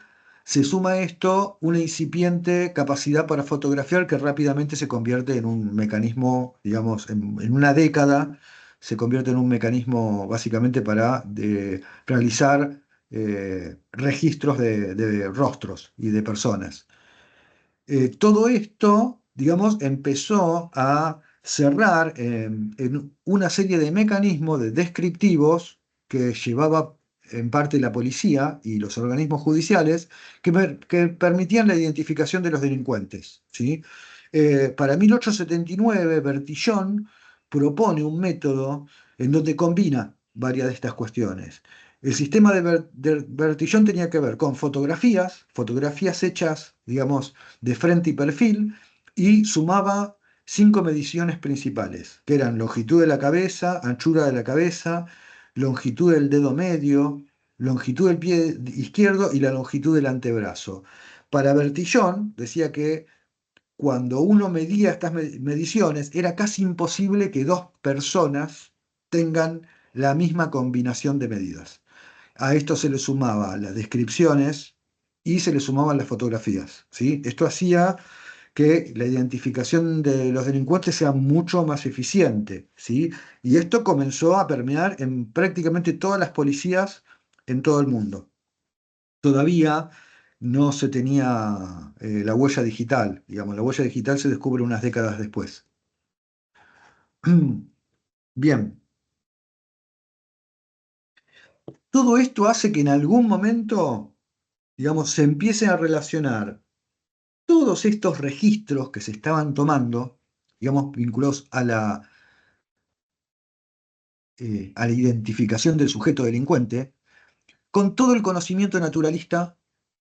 se suma a esto una incipiente capacidad para fotografiar que rápidamente se convierte en un mecanismo, digamos, en una década, se convierte en un mecanismo básicamente para realizar registros de rostros y de personas. Todo esto, digamos, empezó a cerrar en una serie de mecanismos de descriptivos que llevaba en parte la policía y los organismos judiciales que permitían la identificación de los delincuentes, ¿sí? Para 1879, Bertillon propone un método en donde combina varias de estas cuestiones. El sistema de Bertillon tenía que ver con fotografías hechas, digamos, de frente y perfil, y sumaba 5 mediciones principales, que eran longitud de la cabeza, anchura de la cabeza, longitud del dedo medio, longitud del pie izquierdo y la longitud del antebrazo. Para Bertillon decía que cuando uno medía estas mediciones era casi imposible que dos personas tengan la misma combinación de medidas. A esto se le sumaba las descripciones y se le sumaban las fotografías, ¿sí? Esto hacía que la identificación de los delincuentes sea mucho más eficiente, ¿sí? Y esto comenzó a permear en prácticamente todas las policías en todo el mundo. Todavía no se tenía la huella digital, digamos, la huella digital se descubre unas décadas después. Bien, todo esto hace que en algún momento, digamos, se empiecen a relacionar todos estos registros que se estaban tomando, digamos, vinculados a la identificación del sujeto delincuente, con todo el conocimiento naturalista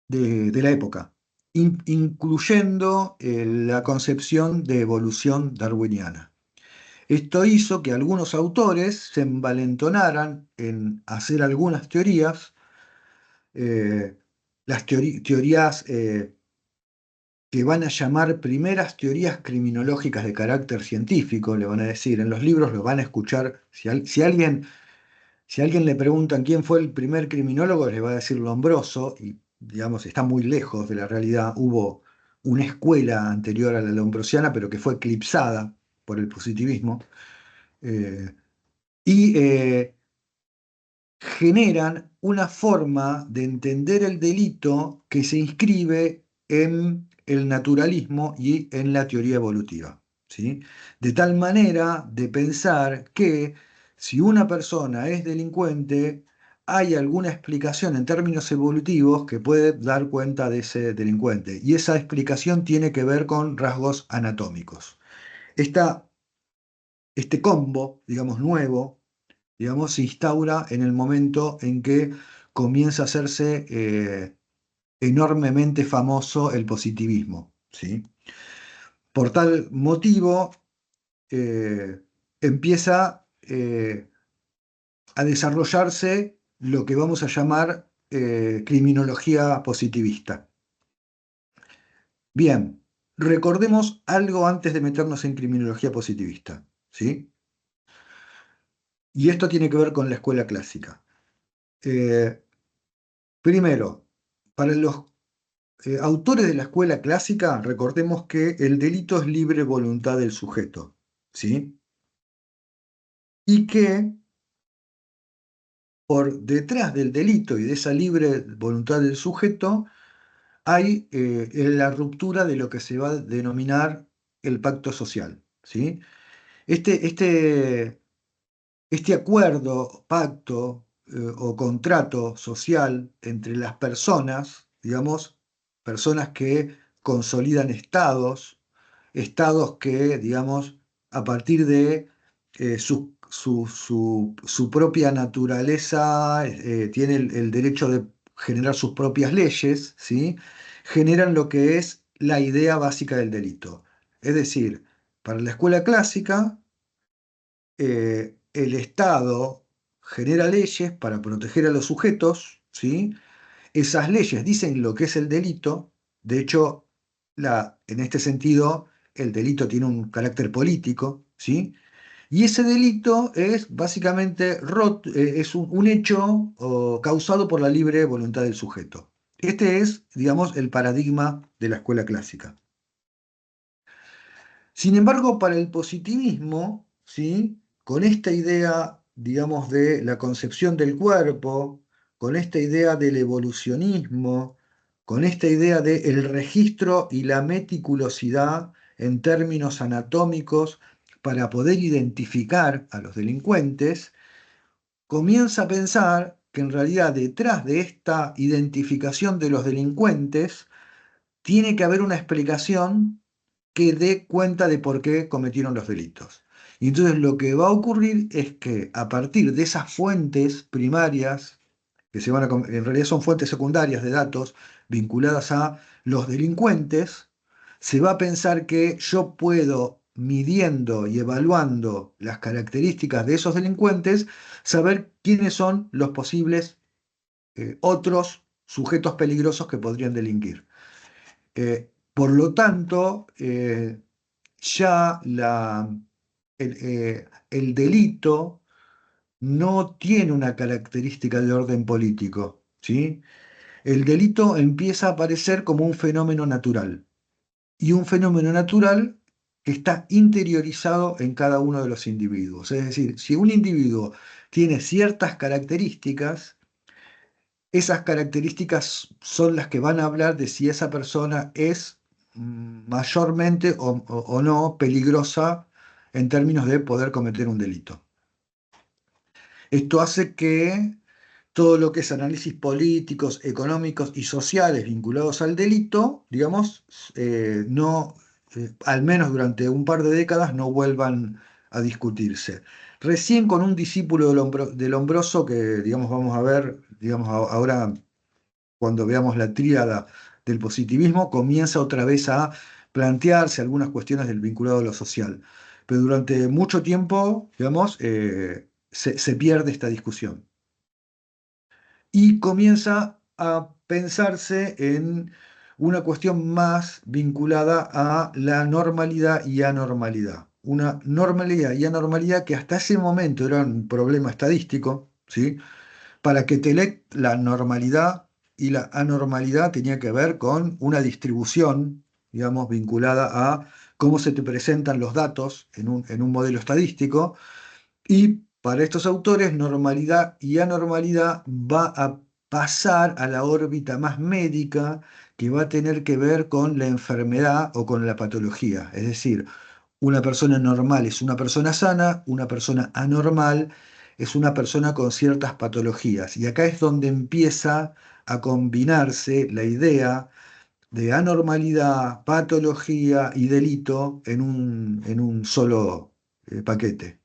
de la época, incluyendo la concepción de evolución darwiniana. Esto hizo que algunos autores se envalentonaran en hacer algunas teorías, las teorías que van a llamar primeras teorías criminológicas de carácter científico, le van a decir, en los libros lo van a escuchar, si a alguien le preguntan quién fue el primer criminólogo, les va a decir Lombroso, y digamos, está muy lejos de la realidad. Hubo una escuela anterior a la lombrosiana, pero que fue eclipsada por el positivismo, eh, y generan una forma de entender el delito que se inscribe en el naturalismo y en la teoría evolutiva, ¿sí? De tal manera de pensar que si una persona es delincuente, hay alguna explicación en términos evolutivos que puede dar cuenta de ese delincuente. Y esa explicación tiene que ver con rasgos anatómicos. Esta, este combo, digamos, nuevo, digamos, se instaura en el momento en que comienza a hacerse enormemente famoso el positivismo, ¿sí? Por tal motivo, eh, empieza a desarrollarse lo que vamos a llamar criminología positivista. Bien, recordemos algo antes de meternos en criminología positivista, ¿sí? Y esto tiene que ver con la escuela clásica. Eh, Primero, para los autores de la escuela clásica, recordemos que el delito es libre voluntad del sujeto, ¿sí? Y que por detrás del delito y de esa libre voluntad del sujeto hay la ruptura de lo que se va a denominar el pacto social, ¿sí? Este, este, Este acuerdo, pacto o contrato social entre las personas, digamos, personas que consolidan estados, estados que, digamos, a partir de su propia naturaleza, tiene el derecho de generar sus propias leyes, ¿sí? Generan lo que es la idea básica del delito. Es decir, para la escuela clásica, el Estado genera leyes para proteger a los sujetos, ¿sí? Esas leyes dicen lo que es el delito. De hecho, en este sentido, el delito tiene un carácter político, ¿sí? Y ese delito es básicamente es un hecho causado por la libre voluntad del sujeto. Este es, digamos, el paradigma de la escuela clásica. Sin embargo, para el positivismo, ¿sí? Con esta idea, digamos, de la concepción del cuerpo, con esta idea del evolucionismo, con esta idea del registro y la meticulosidad en términos anatómicos para poder identificar a los delincuentes, comienza a pensar que en realidad detrás de esta identificación de los delincuentes tiene que haber una explicación que dé cuenta de por qué cometieron los delitos. Y entonces lo que va a ocurrir es que a partir de esas fuentes primarias, que en realidad son fuentes secundarias de datos vinculadas a los delincuentes, se va a pensar que yo puedo, midiendo y evaluando las características de esos delincuentes, saber quiénes son los posibles otros sujetos peligrosos que podrían delinquir. Por lo tanto, ya el delito no tiene una característica de orden político, ¿sí? El delito empieza a aparecer como un fenómeno natural, y un fenómeno natural que está interiorizado en cada uno de los individuos. Es decir, si un individuo tiene ciertas características, esas características son las que van a hablar de si esa persona es mayormente o no peligrosa en términos de poder cometer un delito. Esto hace que todo lo que es análisis políticos, económicos y sociales vinculados al delito, digamos, no, al menos durante un par de décadas, no vuelvan a discutirse. Recién con un discípulo de Lombroso, que digamos vamos a ver, digamos ahora cuando veamos la tríada del positivismo, comienza otra vez a plantearse algunas cuestiones del vinculado a lo social. Pero durante mucho tiempo, digamos, se pierde esta discusión y comienza a pensarse en una cuestión más vinculada a la normalidad y anormalidad. Una normalidad y anormalidad que hasta ese momento era un problema estadístico, ¿sí? Para Quetelet, la normalidad y la anormalidad tenía que ver con una distribución, digamos, vinculada a cómo se te presentan los datos en un modelo estadístico, y para estos autores, normalidad y anormalidad va a pasar a la órbita más médica, que va a tener que ver con la enfermedad o con la patología. Es decir, una persona normal es una persona sana, una persona anormal es una persona con ciertas patologías. Y acá es donde empieza a combinarse la idea de anormalidad, patología y delito en un solo paquete.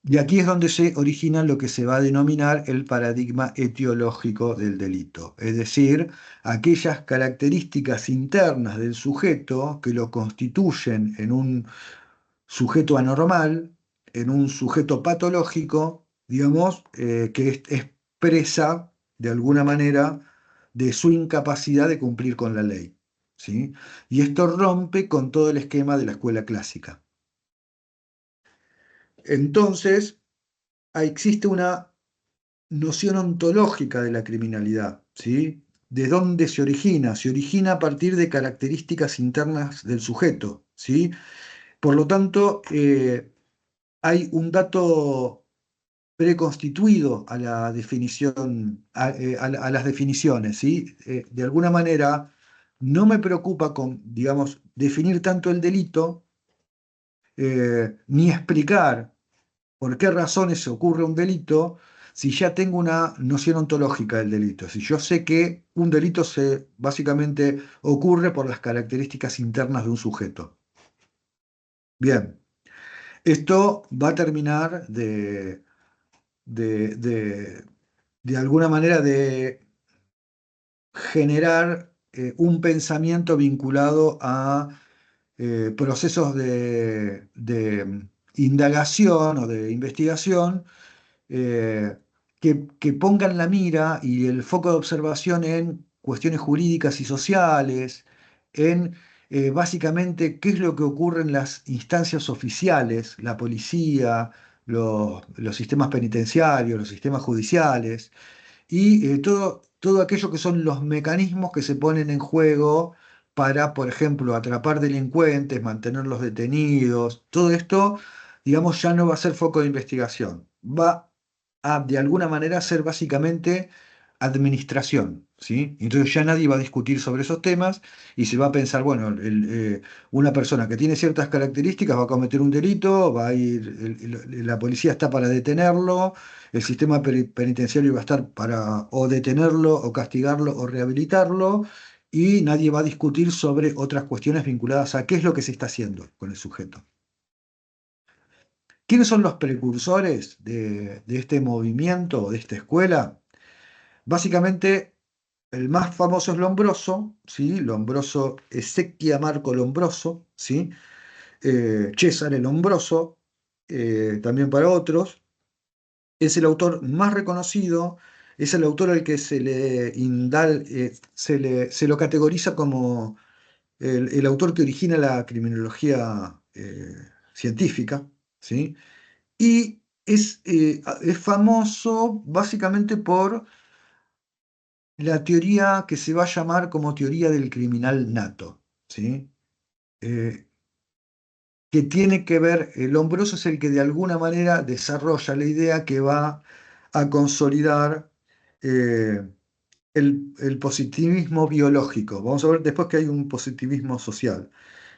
Y aquí es donde se origina lo que se va a denominar el paradigma etiológico del delito, es decir, aquellas características internas del sujeto que lo constituyen en un sujeto anormal, en un sujeto patológico, digamos, que expresa de alguna manera de su incapacidad de cumplir con la ley. ¿Sí? Y esto rompe con todo el esquema de la escuela clásica. Entonces, existe una noción ontológica de la criminalidad, ¿sí? ¿De dónde se origina? Se origina a partir de características internas del sujeto, ¿sí? Por lo tanto, hay un dato preconstituido a la definición, a las definiciones, ¿sí? De alguna manera, no me preocupa con, digamos, definir tanto el delito, ni explicar por qué razones se ocurre un delito si ya tengo una noción ontológica del delito. Si yo sé que un delito se básicamente ocurre por las características internas de un sujeto. Bien, esto va a terminar de, de, de alguna manera de generar un pensamiento vinculado a procesos de indagación o de investigación, eh, que pongan la mira y el foco de observación en cuestiones jurídicas y sociales, en básicamente qué es lo que ocurre en las instancias oficiales, la policía, los sistemas penitenciarios, los sistemas judiciales, y todo aquello que son los mecanismos que se ponen en juego para, por ejemplo, atrapar delincuentes, mantenerlos detenidos. Todo esto, digamos, ya no va a ser foco de investigación. Va a, de alguna manera, ser básicamente administración, ¿sí? Entonces ya nadie va a discutir sobre esos temas y se va a pensar, bueno, una persona que tiene ciertas características va a cometer un delito, va a ir, la policía está para detenerlo, el sistema penitenciario va a estar para o detenerlo, o castigarlo, o rehabilitarlo, y nadie va a discutir sobre otras cuestiones vinculadas a qué es lo que se está haciendo con el sujeto. ¿Quiénes son los precursores de este movimiento, de esta escuela? Básicamente, el más famoso es Lombroso, ¿sí? Lombroso, Ezechia Marco Lombroso, ¿sí? Cesare Lombroso, también para otros. Es el autor más reconocido, es el autor al que se lo categoriza como el autor que origina la criminología científica, ¿sí? Y es famoso básicamente por la teoría que se va a llamar como teoría del criminal nato, ¿sí? Eh, que tiene que ver, Lombroso es el que de alguna manera desarrolla la idea que va a consolidar eh, el positivismo biológico. Vamos a ver después que hay un positivismo social.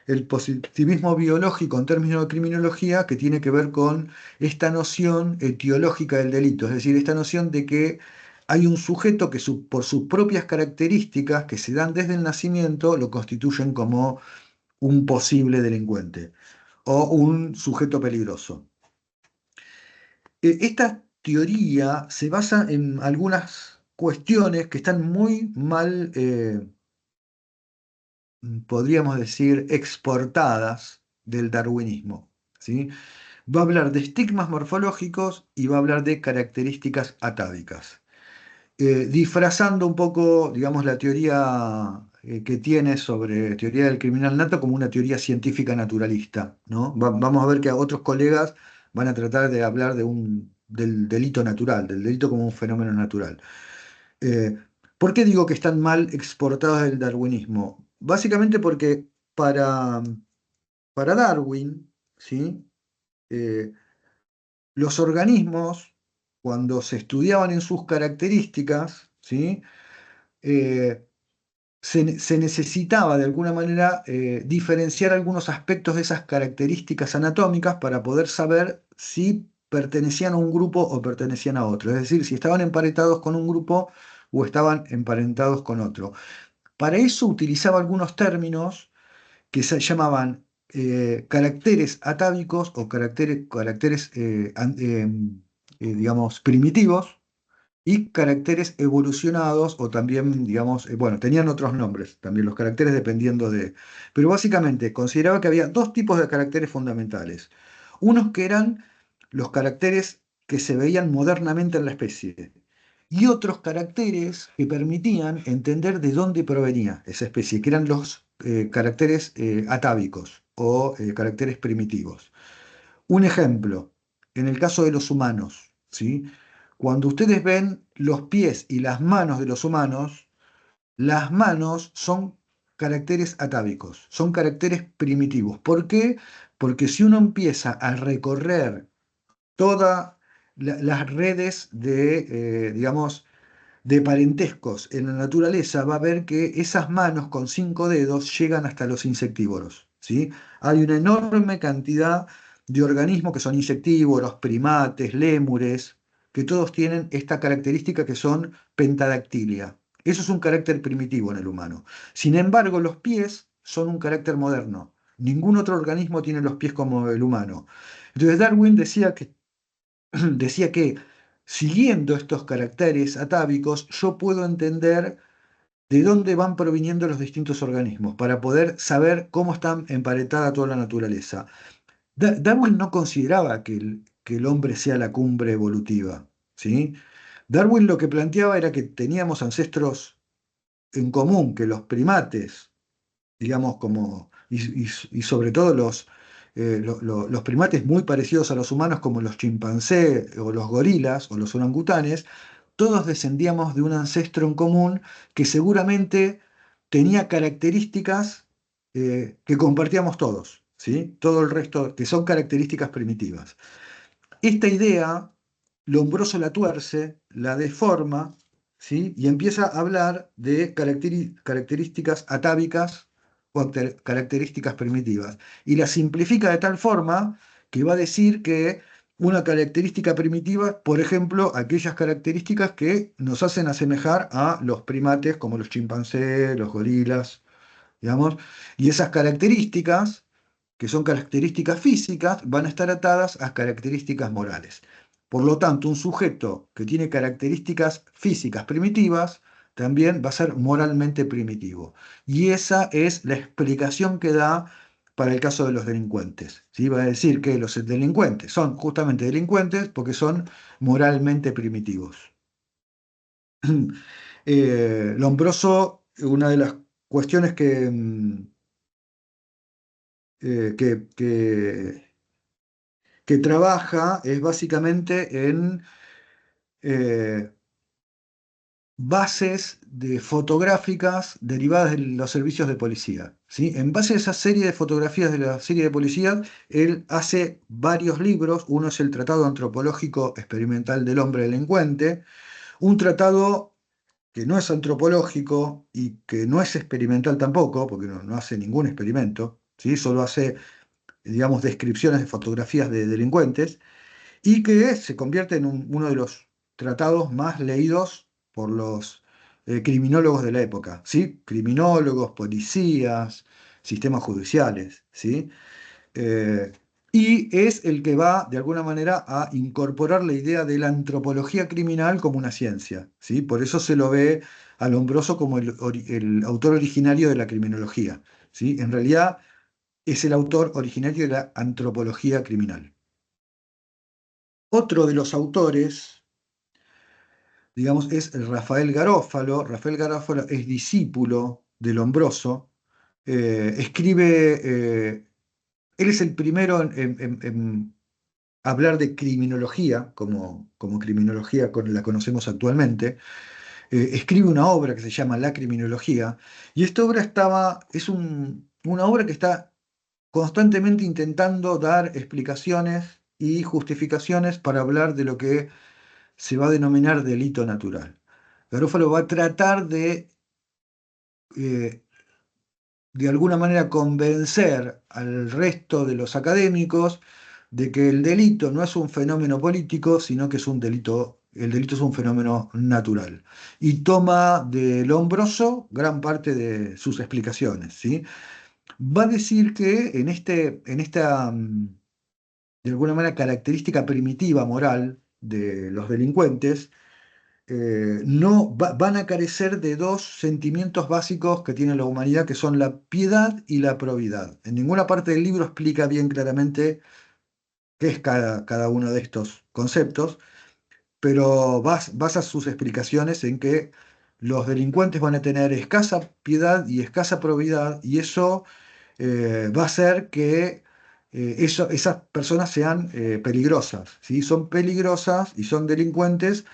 el positivismo biológico en términos de criminología, que tiene que ver con esta noción etiológica del delito, es decir, esta noción de que hay un sujeto que por sus propias características que se dan desde el nacimiento lo constituyen como un posible delincuente o un sujeto peligroso. Esta teoría se basa en algunas cuestiones que están muy mal, podríamos decir, exportadas del darwinismo, ¿sí? Va a hablar de estigmas morfológicos y va a hablar de características atávicas, disfrazando un poco, digamos, la teoría que tiene sobre teoría del criminal nato como una teoría científica naturalista, ¿no? Vamos a ver que a otros colegas van a tratar de hablar del delito natural, del delito como un fenómeno natural. Eh, ¿Por qué digo que están mal exportados del darwinismo? Básicamente porque para, para Darwin, ¿sí? Eh, los organismos, cuando se estudiaban en sus características, ¿sí? Eh, se necesitaba de alguna manera diferenciar algunos aspectos de esas características anatómicas para poder saber si pertenecían a un grupo o pertenecían a otro, es decir, si estaban emparentados con un grupo o estaban emparentados con otro. Para eso utilizaba algunos términos que se llamaban caracteres atávicos o caracteres digamos, primitivos y caracteres evolucionados o también, digamos, bueno, tenían otros nombres también los caracteres dependiendo de... Pero básicamente consideraba que había dos tipos de caracteres fundamentales. Unos que eran los caracteres que se veían modernamente en la especie y otros caracteres que permitían entender de dónde provenía esa especie, que eran los caracteres atávicos o caracteres primitivos. Un ejemplo, en el caso de los humanos, ¿sí? Cuando ustedes ven los pies y las manos de los humanos, las manos son caracteres atávicos, son caracteres primitivos. ¿Por qué? Porque si uno empieza a recorrer todas las redes de, digamos, de parentescos en la naturaleza, va a ver que esas manos con 5 dedos llegan hasta los insectívoros, ¿sí? Hay una enorme cantidad de organismos que son insectívoros, primates, lémures, que todos tienen esta característica que son pentadactilia. Eso es un carácter primitivo en el humano. Sin embargo, los pies son un carácter moderno. Ningún otro organismo tiene los pies como el humano. Entonces Darwin decía que siguiendo estos caracteres atávicos, yo puedo entender de dónde van proviniendo los distintos organismos para poder saber cómo están emparentada toda la naturaleza. Darwin no consideraba que el hombre sea la cumbre evolutiva, ¿sí? Darwin lo que planteaba era que teníamos ancestros en común, que los primates, digamos, y sobre todo los primates muy parecidos a los humanos, como los chimpancés o los gorilas o los orangutanes, todos descendíamos de un ancestro en común que seguramente tenía características que compartíamos todos, ¿sí? Todo el resto, que son características primitivas. Esta idea, Lombroso la tuerce, la deforma, ¿sí? Y empieza a hablar de características atávicas o características primitivas. Y la simplifica de tal forma que va a decir que una característica primitiva, por ejemplo, aquellas características que nos hacen asemejar a los primates como los chimpancés, los gorilas, digamos, y esas características que son características físicas, van a estar atadas a características morales. Por lo tanto, un sujeto que tiene características físicas primitivas también va a ser moralmente primitivo. Y esa es la explicación que da para el caso de los delincuentes. ¿Sí? Va a decir que los delincuentes son justamente delincuentes porque son moralmente primitivos. Lombroso, una de las cuestiones que trabaja es básicamente en eh, bases fotográficas derivadas de los servicios de policía, ¿sí? En base a esa serie de fotografías de la serie de policía, él hace varios libros. Uno es el Tratado Antropológico Experimental del Hombre Delincuente, un tratado que no es antropológico y que no es experimental tampoco, porque no hace ningún experimento, ¿sí? Solo hace, digamos, descripciones de fotografías de delincuentes y que se convierte en uno de los tratados más leídos por los criminólogos de la época, ¿sí? Criminólogos, policías, sistemas judiciales, ¿sí? Eh, y es el que va, de alguna manera, a incorporar la idea de la antropología criminal como una ciencia, ¿sí? Por eso se lo ve a Lombroso como el autor originario de la criminología, ¿sí? En realidad es el autor originario de la antropología criminal. Otro de los autores, digamos, es el Rafael Garófalo. Rafael Garófalo es discípulo de Lombroso. Escribe, él es el primero en hablar de criminología, como criminología la conocemos actualmente. Escribe una obra que se llama La Criminología, y esta obra una obra que está constantemente intentando dar explicaciones y justificaciones para hablar de lo que se va a denominar delito natural. Garofalo va a tratar eh, de alguna manera, convencer al resto de los académicos de que el delito no es un fenómeno político, sino que es un delito, el delito es un fenómeno natural. Y toma de Lombroso gran parte de sus explicaciones, ¿sí? Va a decir que en esta, de alguna manera, característica primitiva moral de los delincuentes, van a carecer de dos sentimientos básicos que tiene la humanidad, que son la piedad y la probidad. En ninguna parte del libro explica bien claramente qué es cada uno de estos conceptos, pero basa sus explicaciones en que los delincuentes van a tener escasa piedad y escasa probidad, y eso va a hacer que esas personas sean peligrosas, ¿sí? Son peligrosas y son delincuentes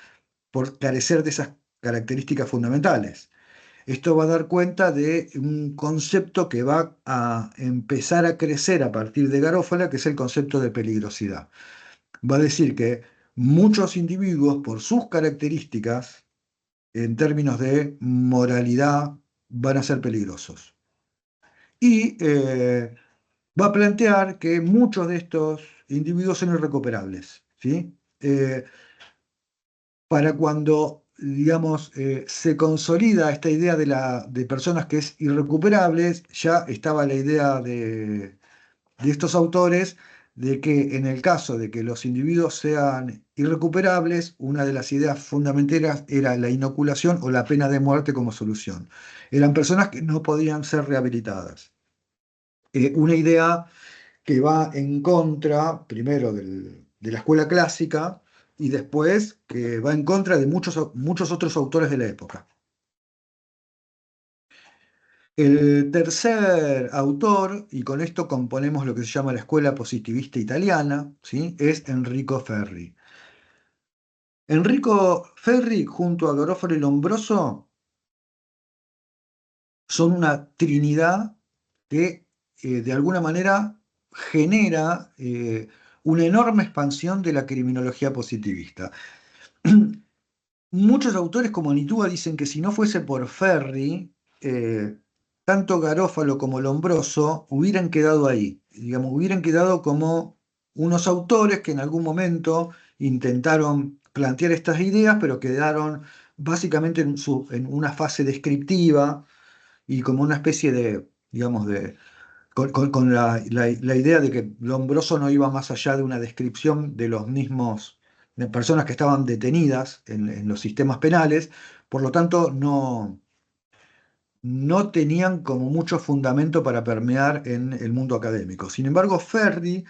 por carecer de esas características fundamentales. Esto va a dar cuenta de un concepto que va a empezar a crecer a partir de Garófala, que es el concepto de peligrosidad. Va a decir que muchos individuos, por sus características, en términos de moralidad, van a ser peligrosos. Y va a plantear que muchos de estos individuos son irrecuperables, ¿sí? Para cuando, digamos, se consolida esta idea de personas que es irrecuperables, ya estaba la idea de estos autores de que en el caso de que los individuos sean irrecuperables, una de las ideas fundamentales era la inoculación o la pena de muerte como solución. Eran personas que no podían ser rehabilitadas. Una idea que va en contra, primero, de la escuela clásica y después que va en contra de muchos otros autores de la época. El tercer autor, y con esto componemos lo que se llama la escuela positivista italiana, ¿sí? Es Enrico Ferri. Enrico Ferri, junto a Garofalo y Lombroso, son una trinidad que de alguna manera genera una enorme expansión de la criminología positivista. Muchos autores como Nitúa dicen que si no fuese por Ferri, eh, tanto Garófalo como Lombroso hubieran quedado ahí, digamos, hubieran quedado como unos autores que en algún momento intentaron plantear estas ideas, pero quedaron básicamente en una fase descriptiva y como una especie de, digamos, con la idea de que Lombroso no iba más allá de una descripción de los mismos, de personas que estaban detenidas en los sistemas penales, por lo tanto no tenían como mucho fundamento para permear en el mundo académico. Sin embargo, Ferri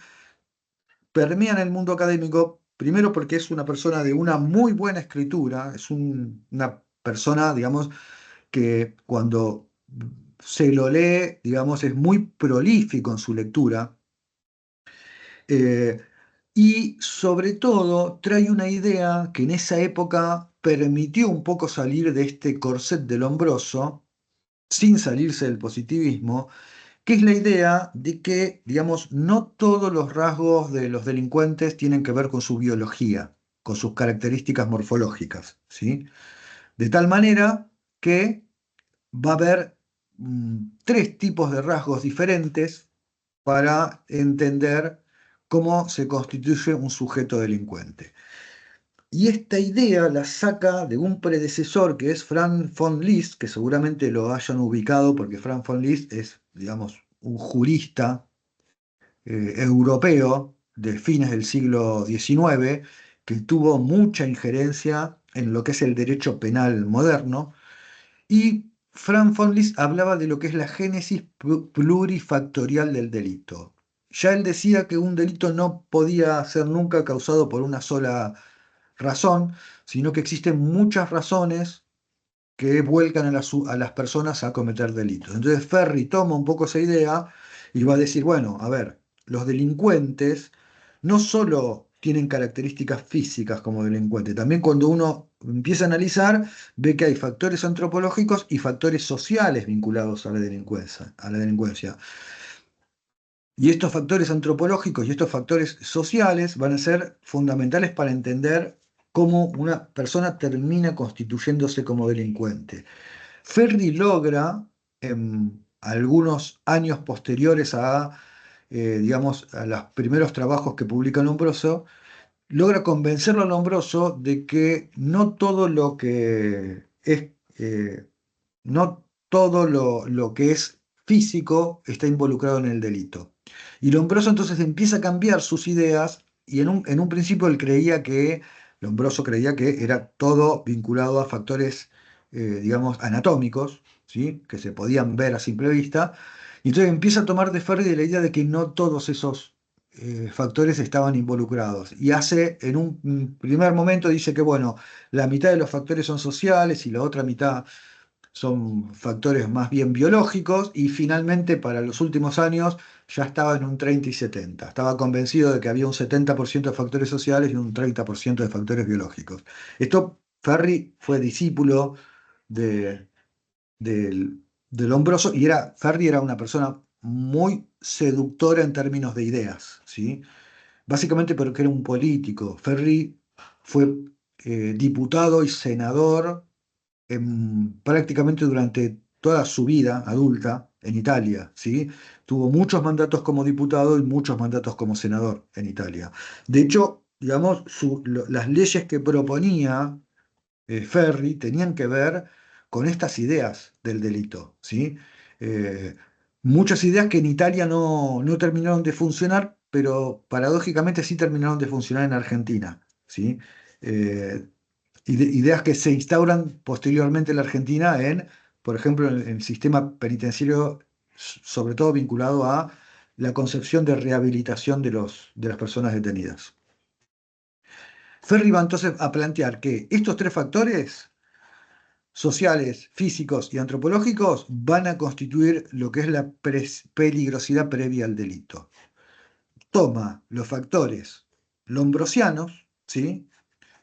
permea en el mundo académico, primero porque es una persona de una muy buena escritura, es una persona, digamos, que cuando se lo lee, digamos, es muy prolífico en su lectura. eh, y sobre todo trae una idea que en esa época permitió un poco salir de este corset del Lombroso, sin salirse del positivismo, que es la idea de que, digamos, no todos los rasgos de los delincuentes tienen que ver con su biología, con sus características morfológicas, ¿sí? De tal manera que va a haber tres tipos de rasgos diferentes para entender cómo se constituye un sujeto delincuente. Y esta idea la saca de un predecesor que es Franz von Liszt, que seguramente lo hayan ubicado porque Franz von Liszt es, digamos, un jurista europeo de fines del siglo XIX que tuvo mucha injerencia en lo que es el derecho penal moderno. Y Franz von Liszt hablaba de lo que es la génesis plurifactorial del delito. Ya él decía que un delito no podía ser nunca causado por una sola razón, sino que existen muchas razones que vuelcan a las personas a cometer delitos. Entonces Ferri toma un poco esa idea y va a decir, bueno, a ver, los delincuentes no solo tienen características físicas como delincuentes, también cuando uno empieza a analizar, ve que hay factores antropológicos y factores sociales vinculados a la delincuencia, a la delincuencia. Y estos factores antropológicos y estos factores sociales van a ser fundamentales para entender cómo una persona termina constituyéndose como delincuente. Ferri logra, en algunos años posteriores digamos, a los primeros trabajos que publica Lombroso, logra convencerlo a Lombroso de que no todo lo que es, no todo lo que es físico está involucrado en el delito. Y Lombroso entonces empieza a cambiar sus ideas y en un principio Lombroso creía que era todo vinculado a factores, digamos, anatómicos, ¿sí? Que se podían ver a simple vista. Y entonces empieza a tomar de Ferri la idea de que no todos esos factores estaban involucrados. Y hace, en un primer momento, dice que, bueno, la mitad de los factores son sociales y la otra mitad son factores más bien biológicos, y finalmente para los últimos años ya estaba en un 30 y 70. Estaba convencido de que había un 70% de factores sociales y un 30% de factores biológicos. Esto, Ferri fue discípulo de, del Lombroso, y Ferri era una persona muy seductora en términos de ideas, ¿sí? Básicamente porque era un político. Ferri fue diputado y senador prácticamente durante toda su vida adulta en Italia, ¿sí? Tuvo muchos mandatos como diputado y muchos mandatos como senador en Italia. De hecho, digamos, las leyes que proponía Ferri tenían que ver con estas ideas del delito, ¿sí? Eh, Muchas ideas que en Italia no terminaron de funcionar, pero paradójicamente sí terminaron de funcionar en Argentina, ¿sí? Eh, Ideas que se instauran posteriormente en la Argentina por ejemplo, en el sistema penitenciario, sobre todo vinculado a la concepción de rehabilitación de las personas detenidas. Ferri va entonces a plantear que estos tres factores, sociales, físicos y antropológicos, van a constituir lo que es la peligrosidad previa al delito. Toma los factores lombrosianos, ¿sí?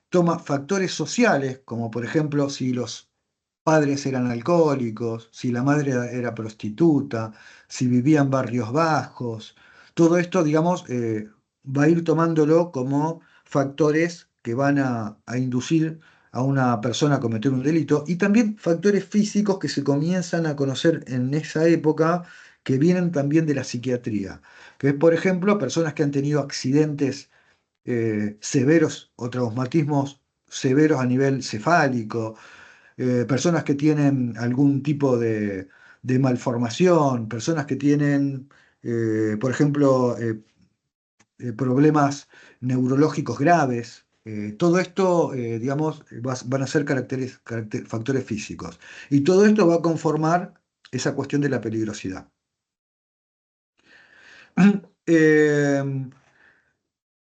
Toma factores sociales, como por ejemplo si los padres eran alcohólicos, si la madre era prostituta, si vivía en barrios bajos. Todo esto, digamos, va a ir tomándolo como factores que van a inducir a una persona a cometer un delito, y también factores físicos que se comienzan a conocer en esa época, que vienen también de la psiquiatría, que es, por ejemplo, personas que han tenido accidentes severos o traumatismos severos a nivel cefálico, personas que tienen algún tipo de malformación, personas que tienen, por ejemplo, problemas neurológicos graves. Todo esto, digamos, van a ser factores físicos. Y todo esto va a conformar esa cuestión de la peligrosidad. Eh,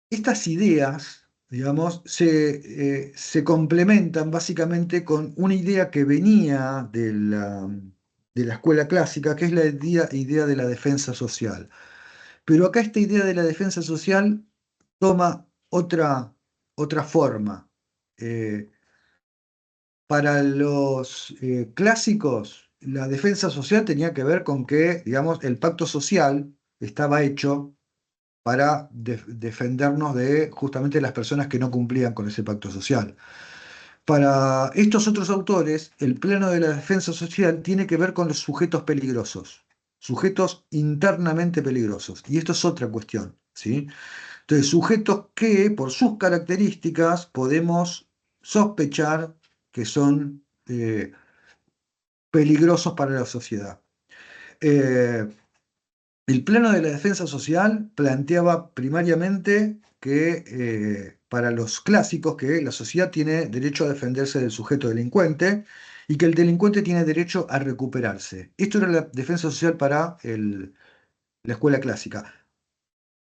Estas ideas, digamos, se complementan básicamente con una idea que venía de la escuela clásica, que es la idea de la defensa social. Pero acá esta idea de la defensa social toma otra forma. Eh, para los clásicos, la defensa social tenía que ver con que, digamos, el pacto social estaba hecho para defendernos de justamente las personas que no cumplían con ese pacto social. Para estos otros autores, el plano de la defensa social tiene que ver con los sujetos peligrosos. sujetos internamente peligrosos. Y esto es otra cuestión, ¿sí? Entonces, sujetos que por sus características podemos sospechar que son peligrosos para la sociedad. Eh, el plano de la defensa social planteaba primariamente que para los clásicos que la sociedad tiene derecho a defenderse del sujeto delincuente y que el delincuente tiene derecho a recuperarse. Esto era la defensa social para la escuela clásica.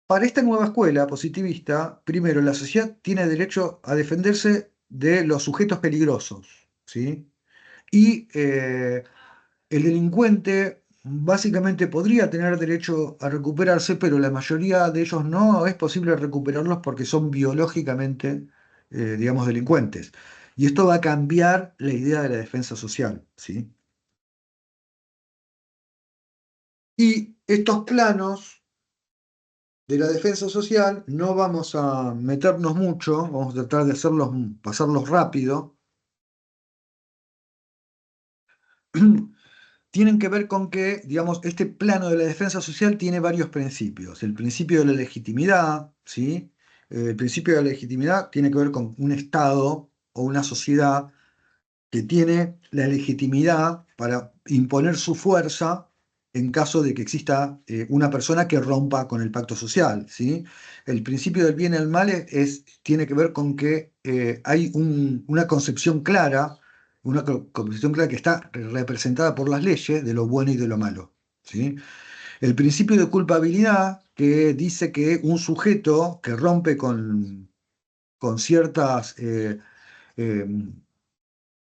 Para esta nueva escuela positivista, primero, la sociedad tiene derecho a defenderse de los sujetos peligrosos, ¿sí? Y el delincuente básicamente podría tener derecho a recuperarse, pero la mayoría de ellos no es posible recuperarlos porque son biológicamente, digamos, delincuentes. Y esto va a cambiar la idea de la defensa social, ¿sí? Y estos planos de la defensa social no vamos a meternos mucho, vamos a tratar de hacerlos, pasarlos rápido. Tienen que ver con que, digamos, este plano de la defensa social tiene varios principios. El principio de la legitimidad, ¿sí? El principio de la legitimidad tiene que ver con un Estado o una sociedad que tiene la legitimidad para imponer su fuerza en caso de que exista una persona que rompa con el pacto social, ¿sí? El principio del bien y el mal tiene que ver con que hay una concepción clara, concepción clara que está representada por las leyes de lo bueno y de lo malo, ¿sí? El principio de culpabilidad que dice que un sujeto que rompe con ciertas eh,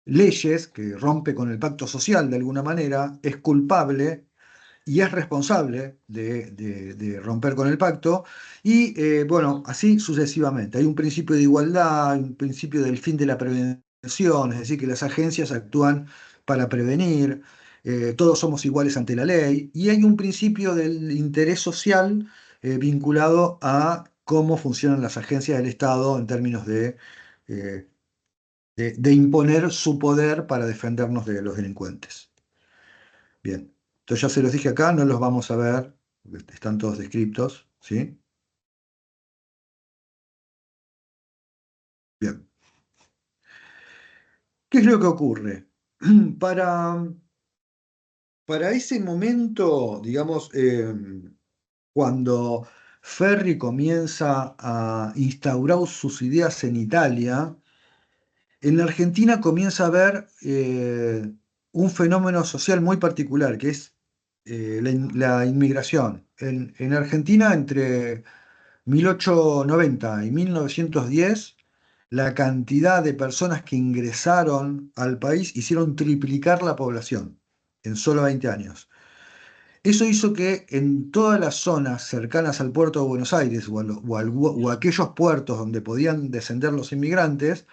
leyes, que rompe con el pacto social de alguna manera, es culpable y es responsable de romper con el pacto, y bueno, así sucesivamente. Hay un principio de igualdad, hay un principio del fin de la prevención, es decir, que las agencias actúan para prevenir, todos somos iguales ante la ley, y hay un principio del interés social vinculado a cómo funcionan las agencias del Estado en términos eh, de imponer su poder para defendernos de los delincuentes. Bien, entonces ya se los dije acá, no los vamos a ver, porque están todos descriptos, ¿sí? Bien, ¿qué es lo que ocurre? Para, para ese momento, digamos, cuando Ferri comienza a instaurar sus ideas en Italia, en la Argentina comienza a haber un fenómeno social muy particular, que es la inmigración. En Argentina, entre 1890 y 1910, la cantidad de personas que ingresaron al país hicieron triplicar la población en solo 20 años. Eso hizo que en todas las zonas cercanas al puerto de Buenos Aires o aquellos puertos donde podían descender los inmigrantes,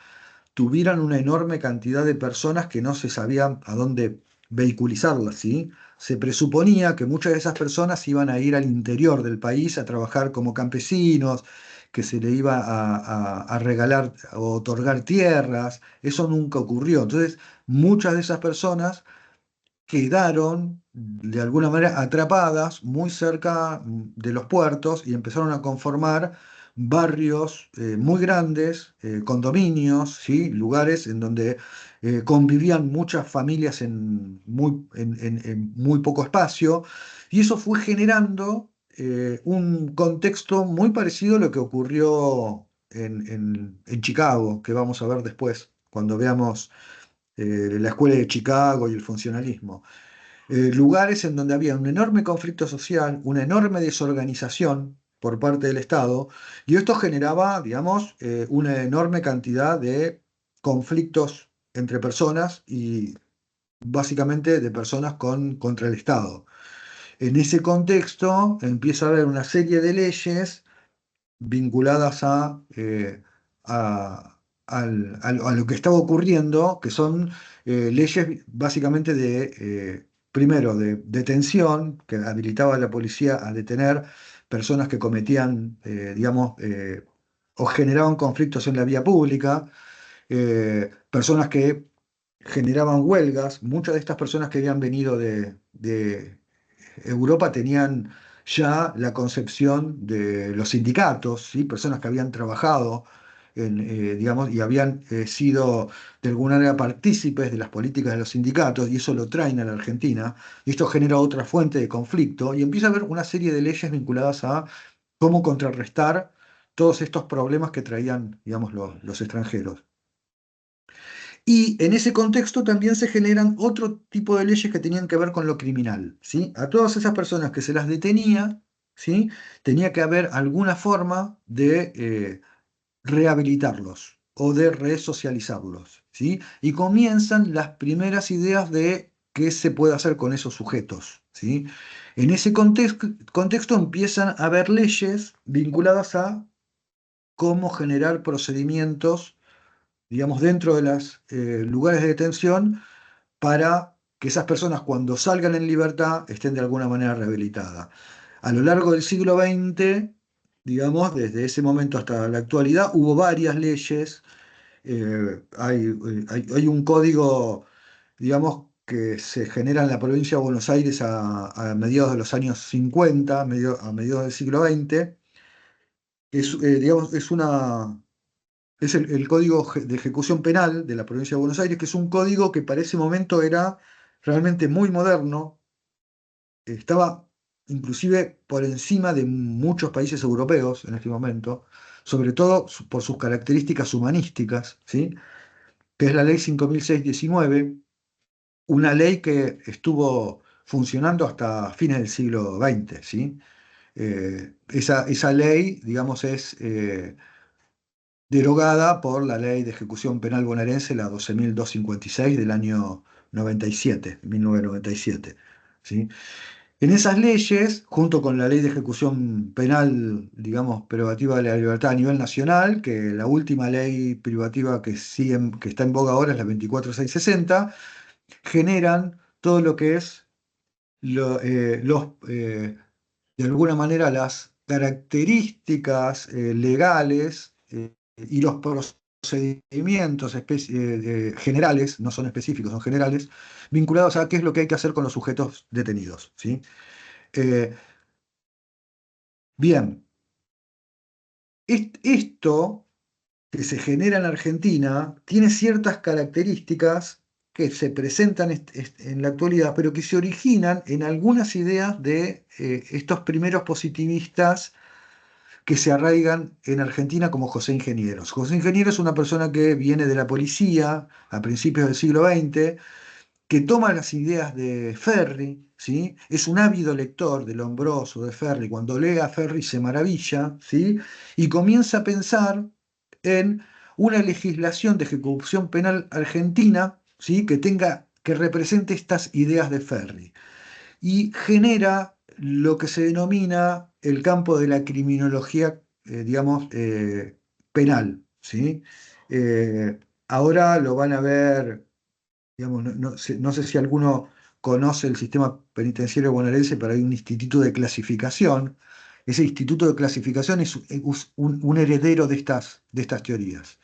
tuvieran una enorme cantidad de personas que no se sabían a dónde vehiculizarlas, ¿sí? Se presuponía que muchas de esas personas iban a ir al interior del país a trabajar como campesinos, que se le iba a regalar o otorgar tierras. Eso nunca ocurrió. Entonces, muchas de esas personas quedaron de alguna manera atrapadas muy cerca de los puertos y empezaron a conformar barrios muy grandes, condominios, ¿sí? Lugares en donde convivían muchas familias en muy poco espacio, y eso fue generando un contexto muy parecido a lo que ocurrió en Chicago, que vamos a ver después, cuando veamos la escuela de Chicago y el funcionalismo. Lugares en donde había un enorme conflicto social, una enorme desorganización por parte del Estado, y esto generaba, digamos, una enorme cantidad de conflictos entre personas y básicamente de personas contra el Estado. En ese contexto empieza a haber una serie de leyes vinculadas a lo que estaba ocurriendo, que son leyes básicamente primero, de detención, que habilitaba a la policía a detener personas que cometían, digamos, o generaban conflictos en la vía pública, personas que generaban huelgas. Muchas de estas personas que habían venido Europa tenían ya la concepción de los sindicatos, ¿sí? Personas que habían trabajado digamos, y habían sido de alguna manera partícipes de las políticas de los sindicatos, y eso lo traen a la Argentina, y esto genera otra fuente de conflicto, y empieza a haber una serie de leyes vinculadas a cómo contrarrestar todos estos problemas que traían, digamos, los extranjeros. Y en ese contexto también se generan otro tipo de leyes que tenían que ver con lo criminal, ¿sí? A todas esas personas que se las detenía, ¿sí? Tenía que haber alguna forma de rehabilitarlos o de resocializarlos, ¿sí? Y comienzan las primeras ideas de qué se puede hacer con esos sujetos, ¿sí? En ese contexto empiezan a haber leyes vinculadas a cómo generar procedimientos, digamos, dentro de los lugares de detención para que esas personas cuando salgan en libertad estén de alguna manera rehabilitadas. A lo largo del siglo XX, digamos, desde ese momento hasta la actualidad, hubo varias leyes. Hay un código, digamos, que se genera en la provincia de Buenos Aires a mediados de los años 50, a mediados del siglo XX. Digamos, es el Código de Ejecución Penal de la provincia de Buenos Aires, que es un código que para ese momento era realmente muy moderno, estaba inclusive por encima de muchos países europeos en este momento, sobre todo por sus características humanísticas, ¿sí? Que es la Ley 5619, una ley que estuvo funcionando hasta fines del siglo XX, ¿sí? Esa ley, digamos, es derogada por la Ley de Ejecución Penal bonaerense, la 12.256 del año 97, 1997. ¿Sí? En esas leyes, junto con la Ley de Ejecución Penal, digamos, privativa de la libertad a nivel nacional, que la última ley privativa que está en boga ahora es la 24660, generan todo lo que es de alguna manera las características legales y los procedimientos generales, no son específicos, son generales, vinculados a qué es lo que hay que hacer con los sujetos detenidos, ¿sí? Eh, bien, esto que se genera en Argentina tiene ciertas características que se presentan en la actualidad, pero que se originan en algunas ideas de estos primeros positivistas que se arraigan en Argentina como José Ingenieros. José Ingeniero es una persona que viene de la policía a principios del siglo XX, que toma las ideas de Ferri, ¿sí? Es un ávido lector de Lombroso, de Ferri. Cuando lee a Ferri se maravilla, ¿sí? Y comienza a pensar en una legislación de ejecución penal argentina, ¿sí? Que represente estas ideas de Ferri. Y genera lo que se denomina el campo de la criminología, digamos, penal, ¿sí? Ahora lo van a ver. Digamos, no sé si alguno conoce el sistema penitenciario bonaerense, pero hay un instituto de clasificación. Ese instituto de clasificación es un heredero de estas teorías.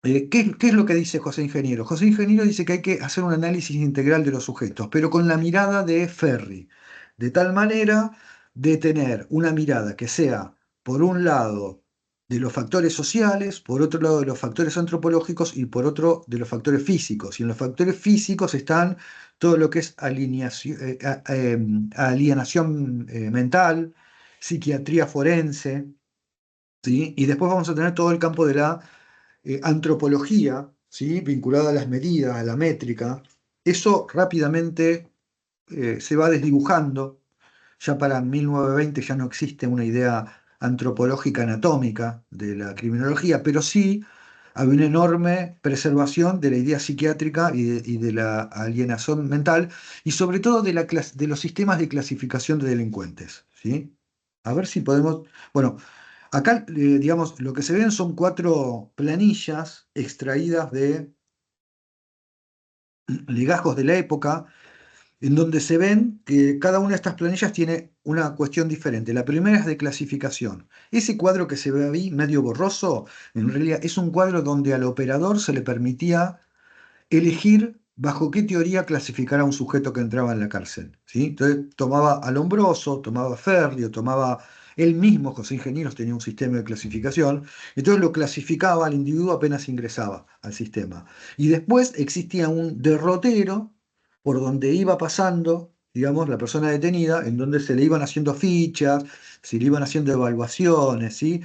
¿Qué es lo que dice José Ingeniero? José Ingeniero dice que hay que hacer un análisis integral de los sujetos, pero con la mirada de Ferri, de tal manera de tener una mirada que sea, por un lado, de los factores sociales, por otro lado, de los factores antropológicos y por otro, de los factores físicos. Y en los factores físicos están todo lo que es alienación mental, psiquiatría forense, ¿sí? Y después vamos a tener todo el campo de la antropología, ¿sí? Vinculada a las medidas, a la métrica. Eso rápidamente se va desdibujando. Ya para 1920 ya no existe una idea antropológica anatómica de la criminología, pero sí hay una enorme preservación de la idea psiquiátrica y de la alienación mental, y sobre todo de los sistemas de clasificación de delincuentes, ¿sí? A ver si podemos. Bueno, acá, digamos, lo que se ven son 4 planillas extraídas de legajos de la época, en donde se ven que cada una de estas planillas tiene una cuestión diferente. La primera es de clasificación. Ese cuadro que se ve ahí, medio borroso, en realidad es un cuadro donde al operador se le permitía elegir bajo qué teoría clasificar a un sujeto que entraba en la cárcel, ¿sí? Entonces tomaba a Lombroso, tomaba a Ferri, o tomaba él mismo, José Ingenieros tenía un sistema de clasificación, entonces lo clasificaba al individuo apenas ingresaba al sistema. Y después existía un derrotero por donde iba pasando, digamos, la persona detenida, en donde se le iban haciendo fichas, se le iban haciendo evaluaciones, ¿sí?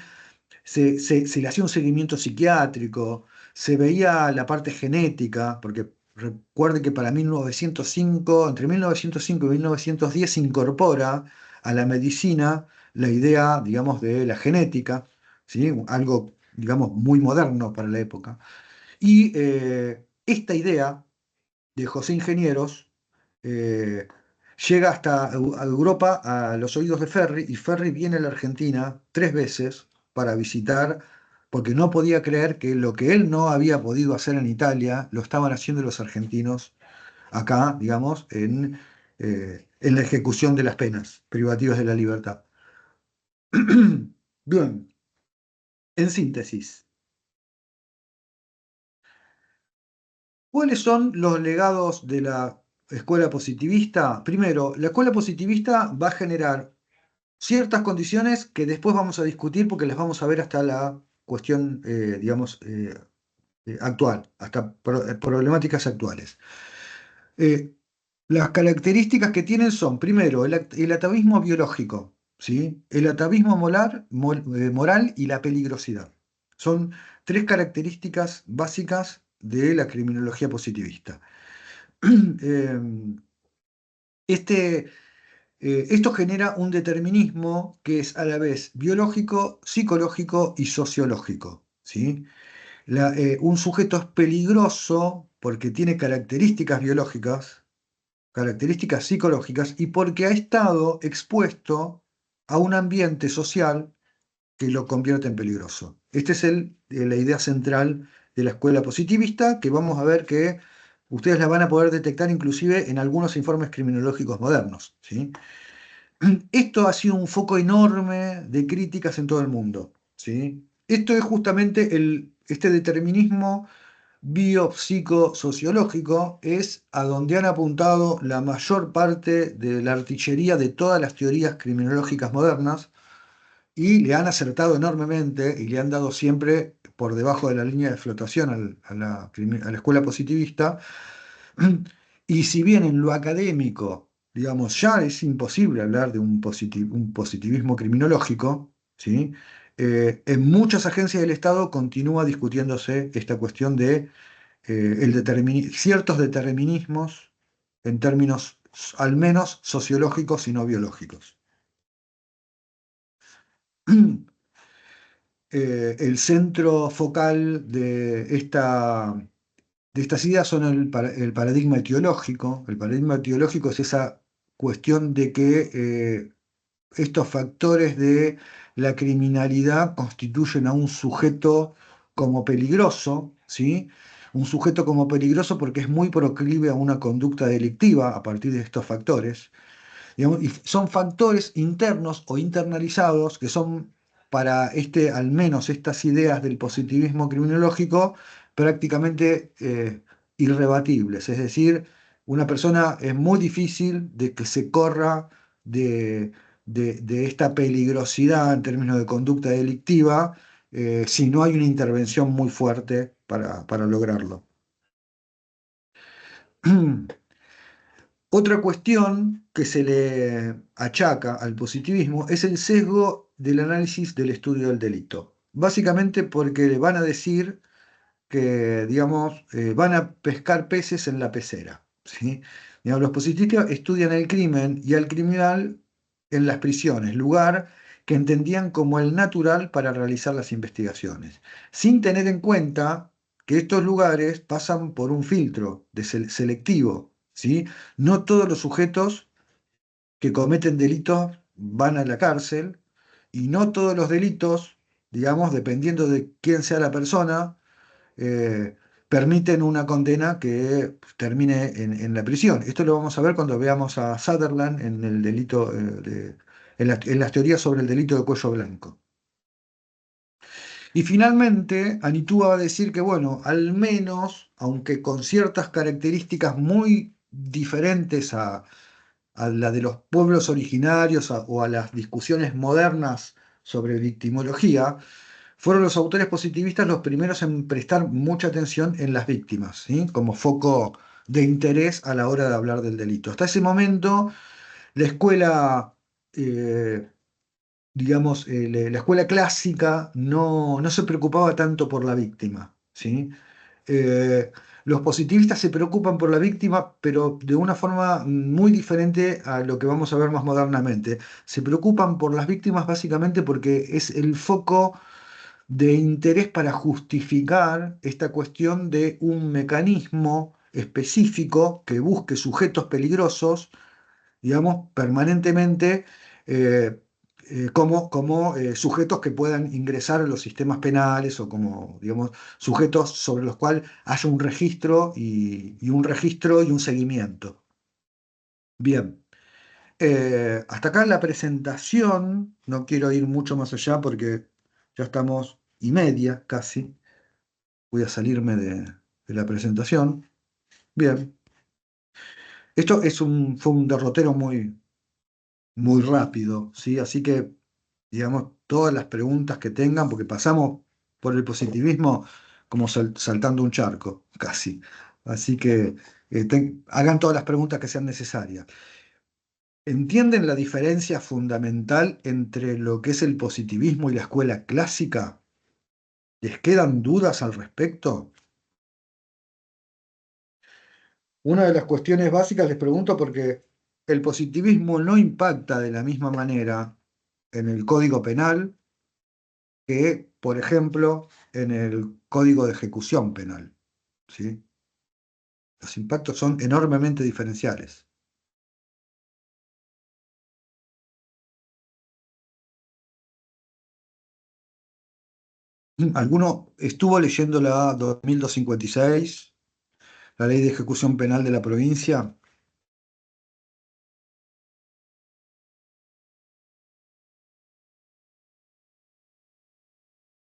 Se le hacía un seguimiento psiquiátrico, se veía la parte genética, porque recuerde que para 1905, entre 1905 y 1910 se incorpora a la medicina la idea, digamos, de la genética, ¿sí? Algo, digamos, muy moderno para la época. Y esta idea de José Ingenieros eh, llega hasta a Europa a los oídos de Ferri, y Ferri viene a la Argentina 3 veces para visitar, porque no podía creer que lo que él no había podido hacer en Italia lo estaban haciendo los argentinos acá, digamos, en la ejecución de las penas privativas de la libertad. Bien, en síntesis, ¿cuáles son los legados de la escuela positivista? Primero, la escuela positivista va a generar ciertas condiciones que después vamos a discutir porque las vamos a ver hasta la cuestión, digamos, actual, hasta problemáticas actuales. Eh, las características que tienen son, primero, el atavismo biológico, ¿sí? El atavismo moral y la peligrosidad. Son 3 características básicas de la criminología positivista. Eh, este, Esto genera un determinismo que es a la vez biológico, psicológico y sociológico, ¿sí? Un sujeto es peligroso porque tiene características biológicas, características psicológicas y porque ha estado expuesto a un ambiente social que lo convierte en peligroso. Esta es la idea central de la escuela positivista, que vamos a ver que ustedes la van a poder detectar inclusive en algunos informes criminológicos modernos, ¿sí? Esto ha sido un foco enorme de críticas en todo el mundo, ¿sí? Esto es justamente este determinismo biopsicosociológico, es a donde han apuntado la mayor parte de la artillería de todas las teorías criminológicas modernas, y le han acertado enormemente y le han dado siempre por debajo de la línea de flotación a la escuela positivista. Y si bien en lo académico, digamos, ya es imposible hablar de un positivismo criminológico, ¿sí? En muchas agencias del Estado continúa discutiéndose esta cuestión de ciertos determinismos en términos al menos sociológicos y no biológicos. El centro focal de estas ideas son el paradigma etiológico. El paradigma etiológico es esa cuestión de que estos factores de la criminalidad constituyen a un sujeto como peligroso, ¿sí? Un sujeto como peligroso porque es muy proclive a una conducta delictiva a partir de estos factores. Digamos, y son factores internos o internalizados que son para al menos estas ideas del positivismo criminológico, prácticamente irrebatibles. Es decir, una persona es muy difícil de que se corra de, de esta peligrosidad en términos de conducta delictiva si no hay una intervención muy fuerte para lograrlo. Otra cuestión que se le achaca al positivismo es el sesgo del análisis del estudio del delito. Básicamente porque le van a decir que, digamos, van a pescar peces en la pecera, ¿sí? Digamos, los positivistas estudian el crimen y al criminal en las prisiones, lugar que entendían como el natural para realizar las investigaciones, sin tener en cuenta que estos lugares pasan por un filtro selectivo, ¿sí? No todos los sujetos que cometen delitos van a la cárcel, y no todos los delitos, digamos, dependiendo de quién sea la persona, eh, permiten una condena que termine en la prisión. Esto lo vamos a ver cuando veamos a Sutherland en el delito, en las teorías sobre el delito de cuello blanco. Y finalmente, Anitúa va a decir que, bueno, al menos aunque con ciertas características muy diferentes a la de los pueblos originarios o a las discusiones modernas sobre victimología, fueron los autores positivistas los primeros en prestar mucha atención en las víctimas, ¿sí? Como foco de interés a la hora de hablar del delito. Hasta ese momento, la escuela, eh, digamos, la escuela clásica no se preocupaba tanto por la víctima, ¿sí? Eh, los positivistas se preocupan por la víctima, pero de una forma muy diferente a lo que vamos a ver más modernamente. Se preocupan por las víctimas básicamente porque es el foco de interés para justificar esta cuestión de un mecanismo específico que busque sujetos peligrosos, digamos, permanentemente, eh, como sujetos que puedan ingresar a los sistemas penales o como, digamos, sujetos sobre los cuales haya un registro y un registro y un seguimiento. Bien, hasta acá la presentación, no quiero ir mucho más allá porque ya estamos y media casi. Voy a salirme de la presentación. Bien, esto fue un derrotero muy rápido, ¿sí? Así que, digamos, todas las preguntas que tengan, porque pasamos por el positivismo como saltando un charco, casi. Así que hagan todas las preguntas que sean necesarias. ¿Entienden la diferencia fundamental entre lo que es el positivismo y la escuela clásica? ¿Les quedan dudas al respecto? Una de las cuestiones básicas les pregunto porque el positivismo no impacta de la misma manera en el Código Penal que, por ejemplo, en el Código de Ejecución Penal, ¿sí? Los impactos son enormemente diferenciales. ¿Alguno estuvo leyendo la 2256, la Ley de Ejecución Penal de la provincia?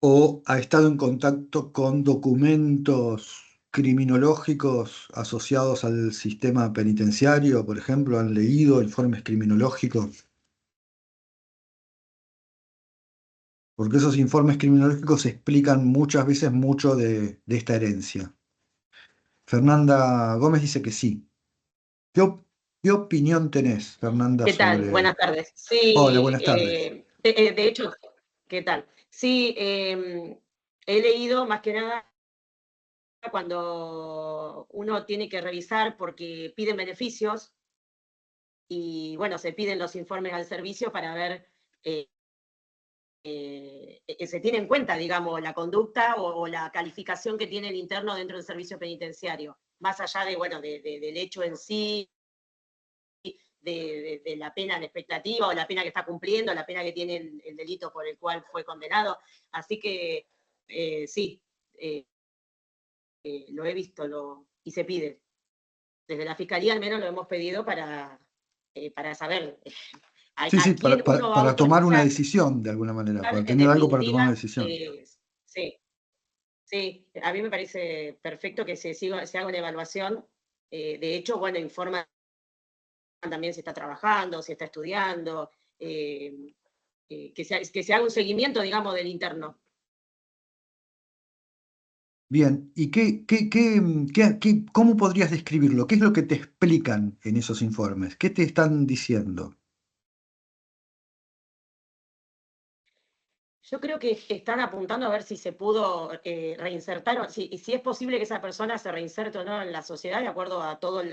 ¿O ha estado en contacto con documentos criminológicos asociados al sistema penitenciario? Por ejemplo, ¿han leído informes criminológicos? Porque esos informes criminológicos explican muchas veces mucho de esta herencia. Fernanda Gómez dice que sí. ¿Qué opinión tenés, Fernanda, ¿Qué tal? sobre... Buenas tardes. Hola, Sí, buenas tardes. de hecho, ¿qué tal? Sí, he leído más que nada cuando uno tiene que revisar porque piden beneficios y, bueno, se piden los informes al servicio para ver eh, se tiene en cuenta, digamos, la conducta o la calificación que tiene el interno dentro del servicio penitenciario, más allá de, bueno, del hecho en sí, de la pena en expectativa o la pena que está cumpliendo, la pena que tiene el delito por el cual fue condenado. Así que sí, lo he visto y se pide. Desde la Fiscalía al menos lo hemos pedido para saber Sí, sí, a quién uno va a para tomar una autorizar decisión de alguna manera, para en tener algo para tomar una definitiva. decisión. Sí, sí, a mí me parece perfecto que se haga una evaluación. De hecho, bueno, informa también si está trabajando, si está estudiando, que se haga un seguimiento, digamos, del interno. Bien, ¿y cómo podrías describirlo? ¿Qué es lo que te explican en esos informes? ¿Qué te están diciendo? Yo creo que están apuntando a ver si se pudo reinsertar, o si es posible que esa persona se reinserte o no en la sociedad de acuerdo a todo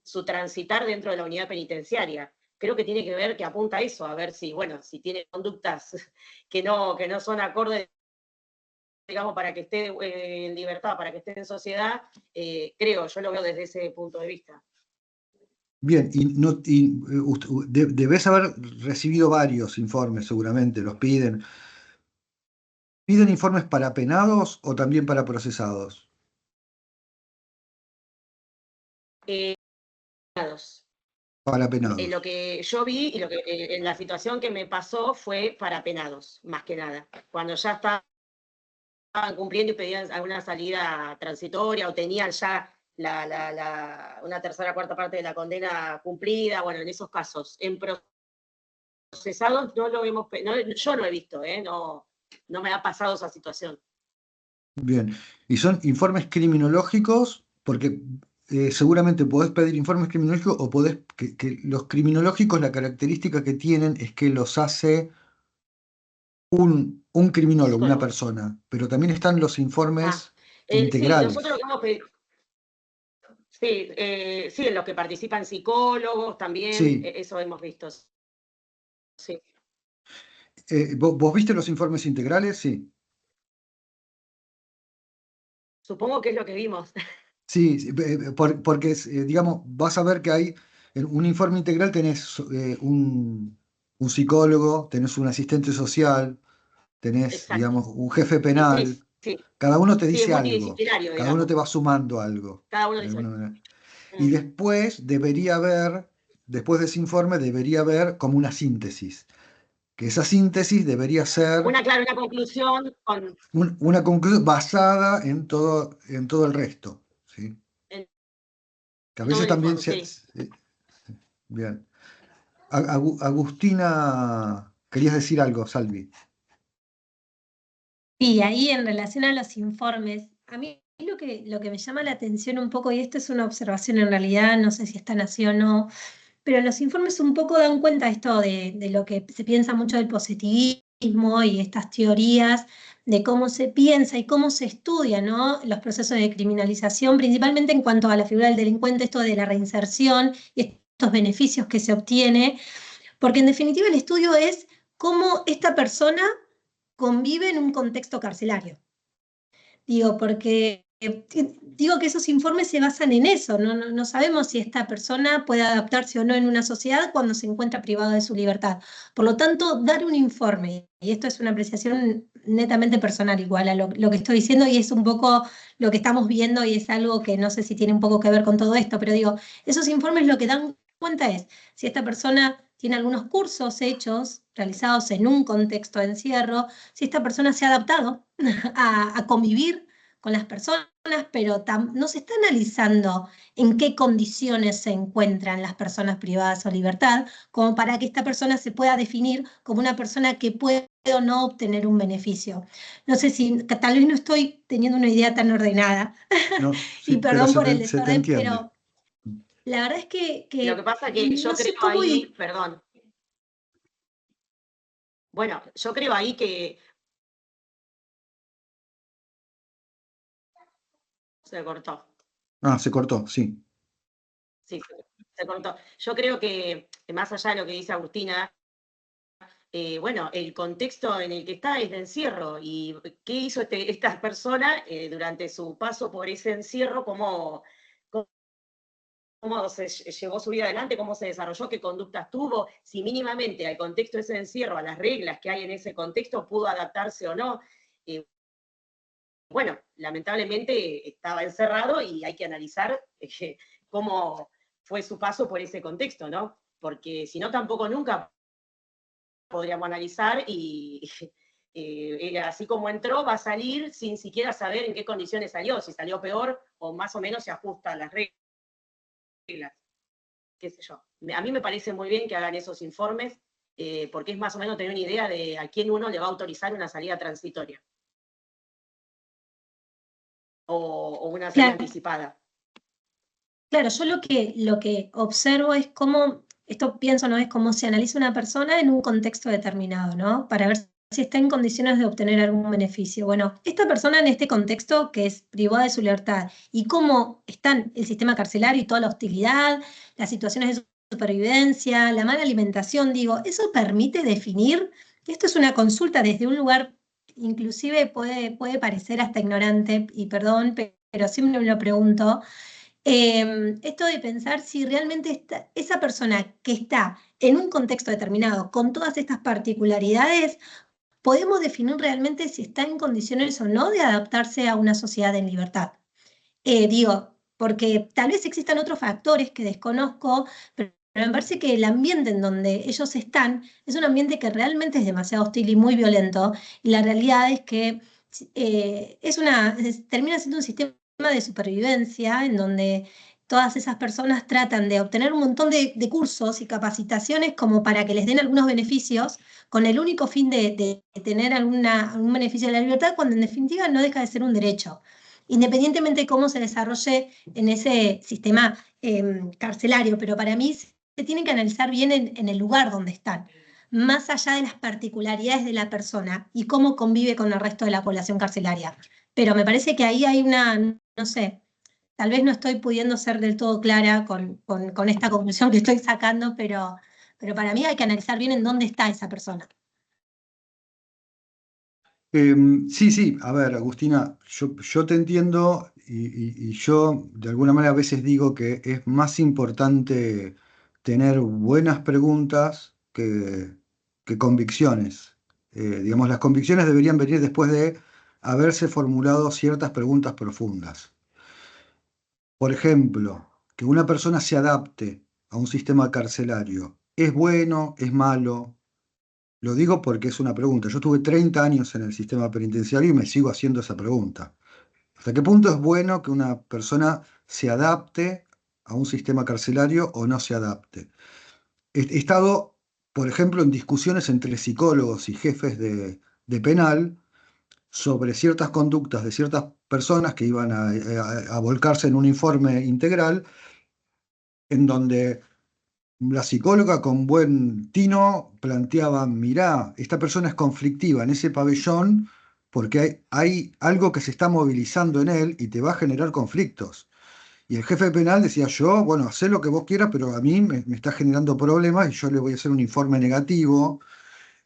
su transitar dentro de la unidad penitenciaria. Creo que tiene que ver, que apunta a eso, a ver si, bueno, si tiene conductas que no son acordes, digamos, para que esté en libertad, para que esté en sociedad, creo, yo lo veo desde ese punto de vista. Bien, y, no, debes haber recibido varios informes, seguramente, los piden. ¿Piden informes para penados o también para procesados? Eh, Para lo penados. que yo vi y en la situación que me pasó fue para penados, más que nada. Cuando ya está cumpliendo y pedían alguna salida transitoria o tenían ya una tercera, cuarta parte de la condena cumplida. Bueno, en esos casos, en procesados no lo hemos, yo no he visto, no me ha pasado esa situación. Bien, y son informes criminológicos, porque seguramente podés pedir informes criminológicos o podés, que los criminológicos, la característica que tienen es que los hace un criminólogo, una Psicólogo. persona, pero también están los informes Sí, integrales. nosotros lo que hemos pedido. Sí, en los que participan psicólogos también, Sí. eso hemos visto. Sí. ¿Vos viste los informes integrales? Sí. Supongo que es lo que vimos. Sí, sí, porque, digamos, vas a ver que hay, en un informe integral tenés un psicólogo, tenés un asistente social, tenés, Exacto. digamos, un jefe Sí, penal. sí. Cada uno te Sí, es dice algo, multidisciplinario, cada uno digamos. te va sumando algo, Cada uno de dice. alguna manera. Y después debería haber, después de ese informe, debería haber como una síntesis, que esa síntesis debería ser Una conclusión con. una conclusión basada en todo el resto, ¿sí? En Que a todo veces el también informe, sí. bien. Agustina, querías decir algo, Salvi. Y ahí en relación a los informes, a mí lo que me llama la atención un poco, y esto es una observación en realidad, no sé si están así o no, pero los informes un poco dan cuenta esto de lo que se piensa mucho del positivismo y estas teorías de cómo se piensa y cómo se estudia, ¿no? Los procesos de criminalización, principalmente en cuanto a la figura del delincuente, esto de la reinserción y estos beneficios que se obtiene, porque en definitiva el estudio es cómo esta persona convive en un contexto carcelario. Digo, porque digo que esos informes se basan en eso, no sabemos si esta persona puede adaptarse o no en una sociedad cuando se encuentra privado de su libertad. Por lo tanto, dar un informe, y esto es una apreciación netamente personal igual a lo que estoy diciendo, y es un poco lo que estamos viendo, y es algo que no sé si tiene un poco que ver con todo esto, pero digo, esos informes lo que dan cuenta es si esta persona tiene algunos cursos hechos, realizados en un contexto de encierro, si esta persona se ha adaptado a convivir con las personas, pero no se está analizando en qué condiciones se encuentran las personas privadas o libertad, como para que esta persona se pueda definir como una persona que puede o no obtener un beneficio. No sé si tal vez no estoy teniendo una idea tan ordenada, No, sí, y pero perdón por el se te desorden, entiende. pero la verdad es Lo que pasa es que yo no sé creo cómo. ahí, perdón. Bueno, yo creo ahí que se cortó. Ah, se cortó, sí. Sí, se cortó. Yo creo que, más allá de lo que dice Agustina, bueno, el contexto en el que está es de encierro. ¿Y qué hizo esta persona durante su paso por ese encierro? ¿Cómo se llevó su vida adelante? ¿Cómo se desarrolló? ¿Qué conductas tuvo? Si mínimamente al contexto de ese encierro, a las reglas que hay en ese contexto, pudo adaptarse o no. Bueno, lamentablemente estaba encerrado y hay que analizar cómo fue su paso por ese contexto, ¿no? Porque si no, tampoco nunca podríamos analizar y así como entró, va a salir sin siquiera saber en qué condiciones salió, si salió peor o más o menos se ajusta a las reglas, qué sé yo. A mí me parece muy bien que hagan esos informes, porque es más o menos tener una idea de a quién uno le va a autorizar una salida transitoria o una salida anticipada. Claro, yo lo que observo es cómo, esto pienso, ¿no? Es cómo se analiza una persona en un contexto determinado, ¿no? Para ver si está en condiciones de obtener algún beneficio. Bueno, esta persona en este contexto que es privada de su libertad y cómo están el sistema carcelario y toda la hostilidad, las situaciones de supervivencia, la mala alimentación, digo, eso permite definir, y esto es una consulta desde un lugar, inclusive puede parecer hasta ignorante, y perdón, pero siempre me lo pregunto. Esto de pensar si realmente esa persona que está en un contexto determinado con todas estas particularidades, podemos definir realmente si está en condiciones o no de adaptarse a una sociedad en libertad. Digo, porque tal vez existan otros factores que desconozco, pero me parece que el ambiente en donde ellos están es un ambiente que realmente es demasiado hostil y muy violento, y la realidad es que termina siendo un sistema de supervivencia en donde todas esas personas tratan de obtener un montón de cursos y capacitaciones como para que les den algunos beneficios, con el único fin de tener algún beneficio de la libertad, cuando en definitiva no deja de ser un derecho, independientemente de cómo se desarrolle en ese sistema carcelario. Pero para mí se tiene que analizar bien en el lugar donde están, más allá de las particularidades de la persona y cómo convive con el resto de la población carcelaria. Pero me parece que ahí hay no sé, tal vez no estoy pudiendo ser del todo clara con esta conclusión que estoy sacando, pero para mí hay que analizar bien en dónde está esa persona. Sí, sí, a ver, Agustina, yo te entiendo y yo de alguna manera a veces digo que es más importante tener buenas preguntas que convicciones. Digamos, las convicciones deberían venir después de haberse formulado ciertas preguntas profundas. Por ejemplo, que una persona se adapte a un sistema carcelario, ¿es bueno, es malo? Lo digo porque es una pregunta. Yo estuve 30 años en el sistema penitenciario y me sigo haciendo esa pregunta. ¿Hasta qué punto es bueno que una persona se adapte a un sistema carcelario o no se adapte? He estado, por ejemplo, en discusiones entre psicólogos y jefes de penal sobre ciertas conductas de ciertas personas que iban a volcarse en un informe integral, en donde la psicóloga con buen tino planteaba, mirá, esta persona es conflictiva en ese pabellón porque hay algo que se está movilizando en él y te va a generar conflictos. Y el jefe penal decía, yo, bueno, hacé lo que vos quieras, pero a mí me está generando problemas y yo le voy a hacer un informe negativo.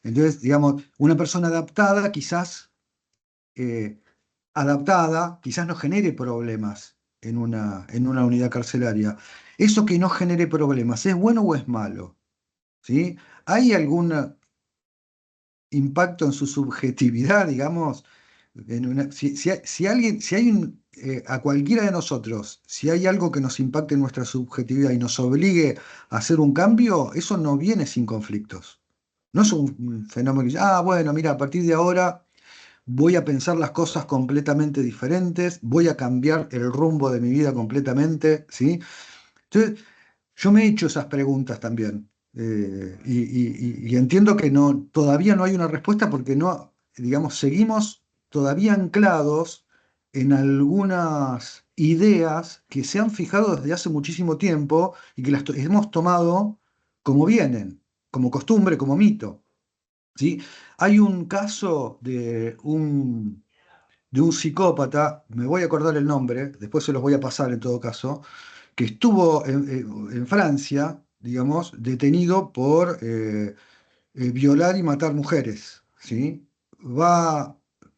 Entonces, digamos, una persona eh, adaptada, quizás no genere problemas en una unidad carcelaria. Eso que no genere problemas, ¿es bueno o es malo? ¿Sí? ¿Hay algún impacto en su subjetividad, digamos? Si alguien, si hay a cualquiera de nosotros, si hay algo que nos impacte en nuestra subjetividad y nos obligue a hacer un cambio, eso no viene sin conflictos. No es un fenómeno que dice, bueno, mira, a partir de ahora voy a pensar las cosas completamente diferentes, voy a cambiar el rumbo de mi vida completamente, ¿sí? Entonces, yo me he hecho esas preguntas también, y entiendo que todavía no hay una respuesta porque no, digamos, seguimos todavía anclados en algunas ideas que se han fijado desde hace muchísimo tiempo y que las hemos tomado como vienen, como costumbre, como mito, ¿sí? Hay un caso de un psicópata, me voy a acordar el nombre, después se los voy a pasar en todo caso, que estuvo en Francia, digamos, detenido por violar y matar mujeres, ¿sí? Va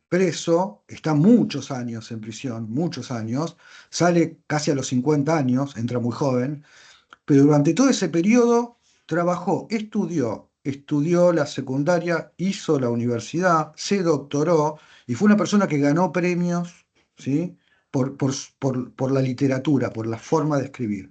preso, está muchos años en prisión, muchos años, sale casi a los 50 años, entra muy joven, pero durante todo ese periodo trabajó, estudió la secundaria, hizo la universidad, se doctoró y fue una persona que ganó premios, ¿sí? Por la literatura, por la forma de escribir.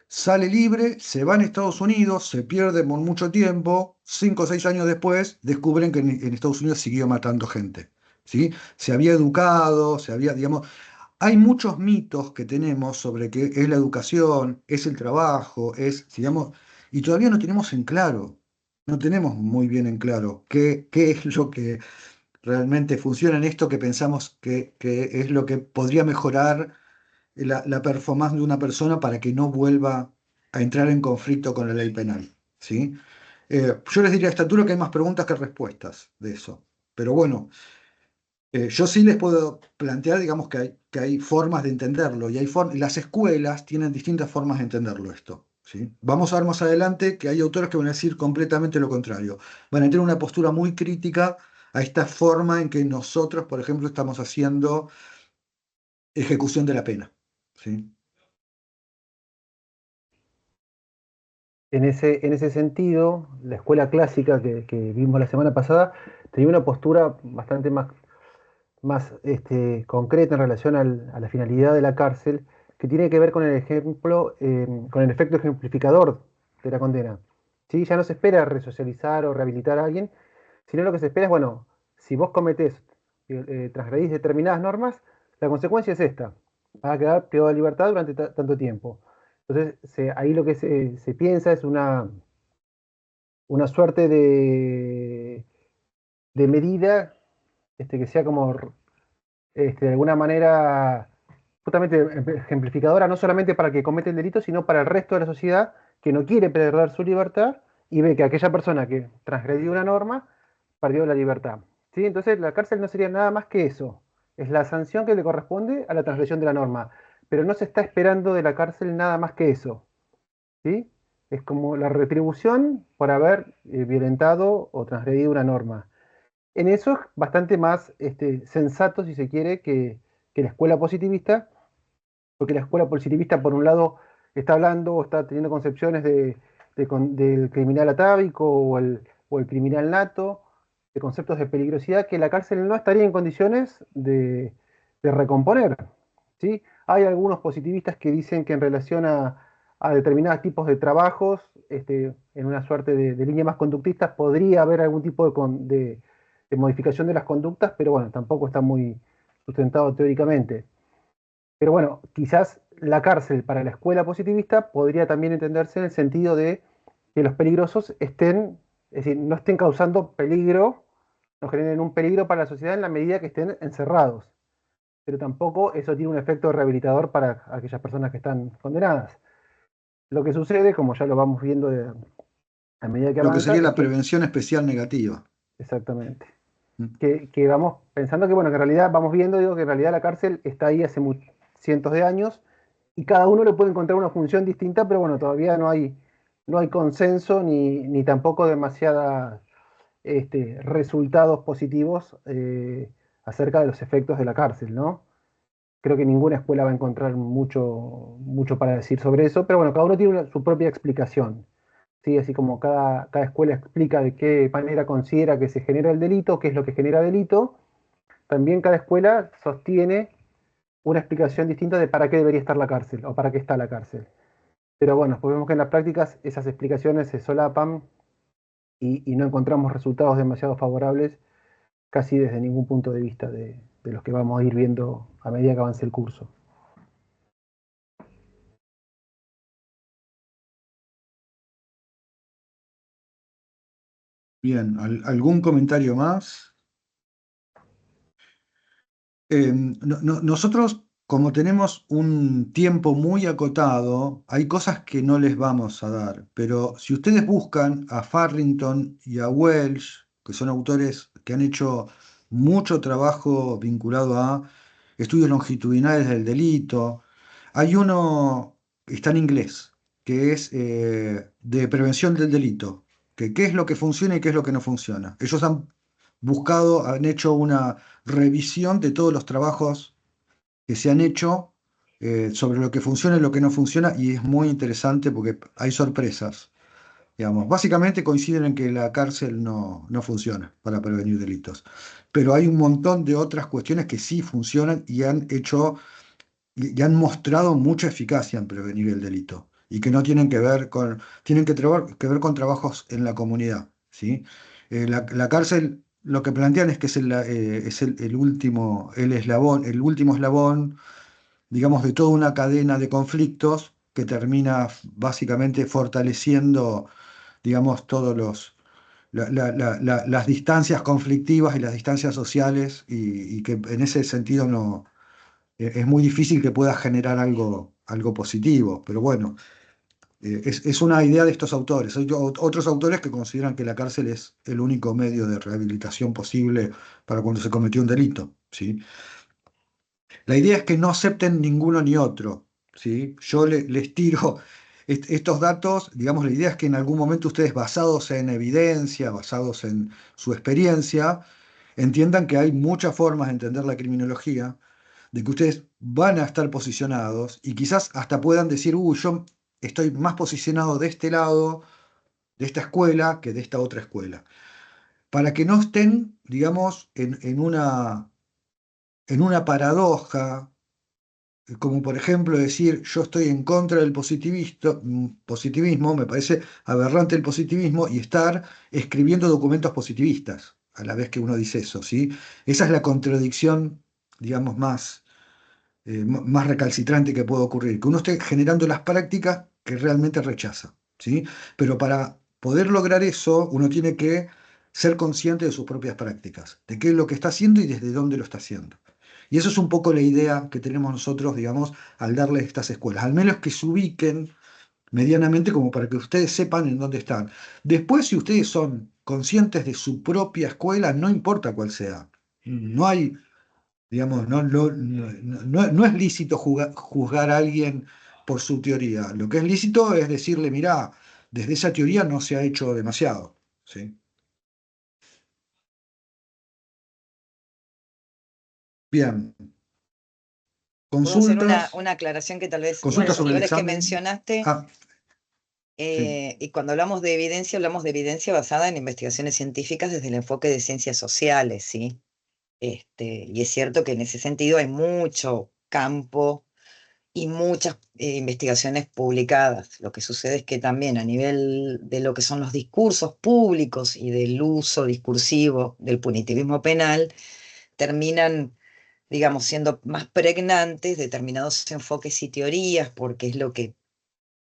Sale libre, se va a Estados Unidos, se pierde por mucho tiempo, 5 o 6 años después descubren que en Estados Unidos siguió matando gente, ¿sí? Se había educado, digamos, hay muchos mitos que tenemos sobre qué es la educación, es el trabajo, digamos, y todavía no tenemos en claro, no tenemos muy bien en claro qué es lo que realmente funciona en esto que pensamos que es lo que podría mejorar la performance de una persona para que no vuelva a entrar en conflicto con la ley penal, ¿sí? Yo les diría a esta altura que hay más preguntas que respuestas de eso, pero bueno. Yo sí les puedo plantear, digamos, que hay formas de entenderlo y las escuelas tienen distintas formas de entenderlo esto, ¿sí? Vamos a ver más adelante que hay autores que van a decir completamente lo contrario. Van a tener una postura muy crítica a esta forma en que nosotros, por ejemplo, estamos haciendo ejecución de la pena, ¿sí? En ese sentido, la escuela clásica que vimos la semana pasada tenía una postura bastante más concreta en relación a la finalidad de la cárcel, que tiene que ver con el ejemplo, con el efecto ejemplificador de la condena. ¿Sí? Ya no se espera resocializar o rehabilitar a alguien, sino lo que se espera es, bueno, si vos cometés transgredís determinadas normas, la consecuencia es esta, vas a quedar privado de libertad durante tanto tiempo. Entonces, ahí lo que se piensa es una suerte de medida que sea como de alguna manera justamente ejemplificadora, no solamente para el que comete el delito, sino para el resto de la sociedad que no quiere perder su libertad y ve que aquella persona que transgredió una norma perdió la libertad. ¿Sí? Entonces la cárcel no sería nada más que eso, es la sanción que le corresponde a la transgresión de la norma, pero no se está esperando de la cárcel nada más que eso. ¿Sí? Es como la retribución por haber violentado o transgredido una norma. En eso es bastante más sensato, si se quiere, que la escuela positivista, porque la escuela positivista, por un lado, está hablando o está teniendo concepciones del criminal atávico o el criminal nato, de conceptos de peligrosidad que la cárcel no estaría en condiciones de recomponer. ¿Sí? Hay algunos positivistas que dicen que en relación a determinados tipos de trabajos, en una suerte de línea más conductista, podría haber algún tipo de modificación de las conductas, pero bueno, tampoco está muy sustentado teóricamente. Pero bueno, quizás la cárcel para la escuela positivista podría también entenderse en el sentido de que los peligrosos estén, es decir, no estén causando peligro, no generen un peligro para la sociedad en la medida que estén encerrados. Pero tampoco eso tiene un efecto rehabilitador para aquellas personas que están condenadas. Lo que sucede, como ya lo vamos viendo a medida que Lo que avanza, sería es la que, prevención especial negativa. exactamente, Mm. que vamos pensando que, bueno, que en realidad vamos viendo, digo, que en realidad la cárcel está ahí hace cientos de años y cada uno le puede encontrar una función distinta, pero bueno, todavía no hay consenso ni tampoco demasiados resultados positivos acerca de los efectos de la cárcel, ¿no? Creo que ninguna escuela va a encontrar mucho para decir sobre eso, pero bueno, cada uno tiene su propia explicación. ¿Sí? Así como cada escuela explica de qué manera considera que se genera el delito, qué es lo que genera delito, también cada escuela sostiene una explicación distinta de para qué debería estar la cárcel o para qué está la cárcel. Pero bueno, pues vemos que en las prácticas esas explicaciones se solapan y no encontramos resultados demasiado favorables casi desde ningún punto de vista de los que vamos a ir viendo a medida que avance el curso. Bien, ¿algún comentario más? Nosotros, como tenemos un tiempo muy acotado, hay cosas que no les vamos a dar, pero si ustedes buscan a Farrington y a Welsh, que son autores que han hecho mucho trabajo vinculado a estudios longitudinales del delito, hay uno que está en inglés, que es de prevención del delito, que qué es lo que funciona y qué es lo que no funciona. Ellos han buscado, han hecho una revisión de todos los trabajos que se han hecho sobre lo que funciona y lo que no funciona, y es muy interesante porque hay sorpresas. Digamos, básicamente coinciden en que la cárcel no funciona para prevenir delitos, pero hay un montón de otras cuestiones que sí funcionan y han hecho y han mostrado mucha eficacia en prevenir el delito y que no tienen que ver con, tienen que ver con trabajos en la comunidad, ¿sí? La cárcel, lo que plantean es que es el último, el último eslabón, digamos, de toda una cadena de conflictos que termina básicamente fortaleciendo, digamos, todos las distancias conflictivas y las distancias sociales y que en ese sentido no es muy difícil que pueda generar algo positivo, pero bueno, es una idea de estos autores. Hay otros autores que consideran que la cárcel es el único medio de rehabilitación posible para cuando se cometió un delito, ¿sí? La idea es que no acepten ninguno ni otro, ¿sí? Yo les tiro estos datos, digamos, la idea es que en algún momento ustedes, basados en evidencia, basados en su experiencia, entiendan que hay muchas formas de entender la criminología, de que ustedes van a estar posicionados y quizás hasta puedan decir, yo estoy más posicionado de este lado, de esta escuela, que de esta otra escuela. Para que no estén, digamos, en una paradoja, como por ejemplo decir, yo estoy en contra del positivismo, me parece aberrante el positivismo, y estar escribiendo documentos positivistas, a la vez que uno dice eso, ¿sí? Esa es la contradicción, digamos, más recalcitrante que puede ocurrir, que uno esté generando las prácticas que realmente rechaza, ¿sí? Pero para poder lograr eso, uno tiene que ser consciente de sus propias prácticas, de qué es lo que está haciendo y desde dónde lo está haciendo. Y eso es un poco la idea que tenemos nosotros, digamos, al darles estas escuelas, al menos que se ubiquen medianamente como para que ustedes sepan en dónde están. Después, si ustedes son conscientes de su propia escuela, no importa cuál sea, no hay, digamos, no es lícito juzgar a alguien por su teoría. Lo que es lícito es decirle, mirá, desde esa teoría no se ha hecho demasiado, ¿sí? Bien, ¿Puedo hacer consultas, una aclaración que tal vez consultas los sobre el factores que examen. mencionaste? Ah, sí. Y cuando hablamos de evidencia basada en investigaciones científicas desde el enfoque de ciencias sociales, ¿sí? Y es cierto que en ese sentido hay mucho campo y muchas investigaciones publicadas. Lo que sucede es que también a nivel de lo que son los discursos públicos y del uso discursivo del punitivismo penal, terminan, digamos, siendo más pregnantes determinados enfoques y teorías, porque es lo que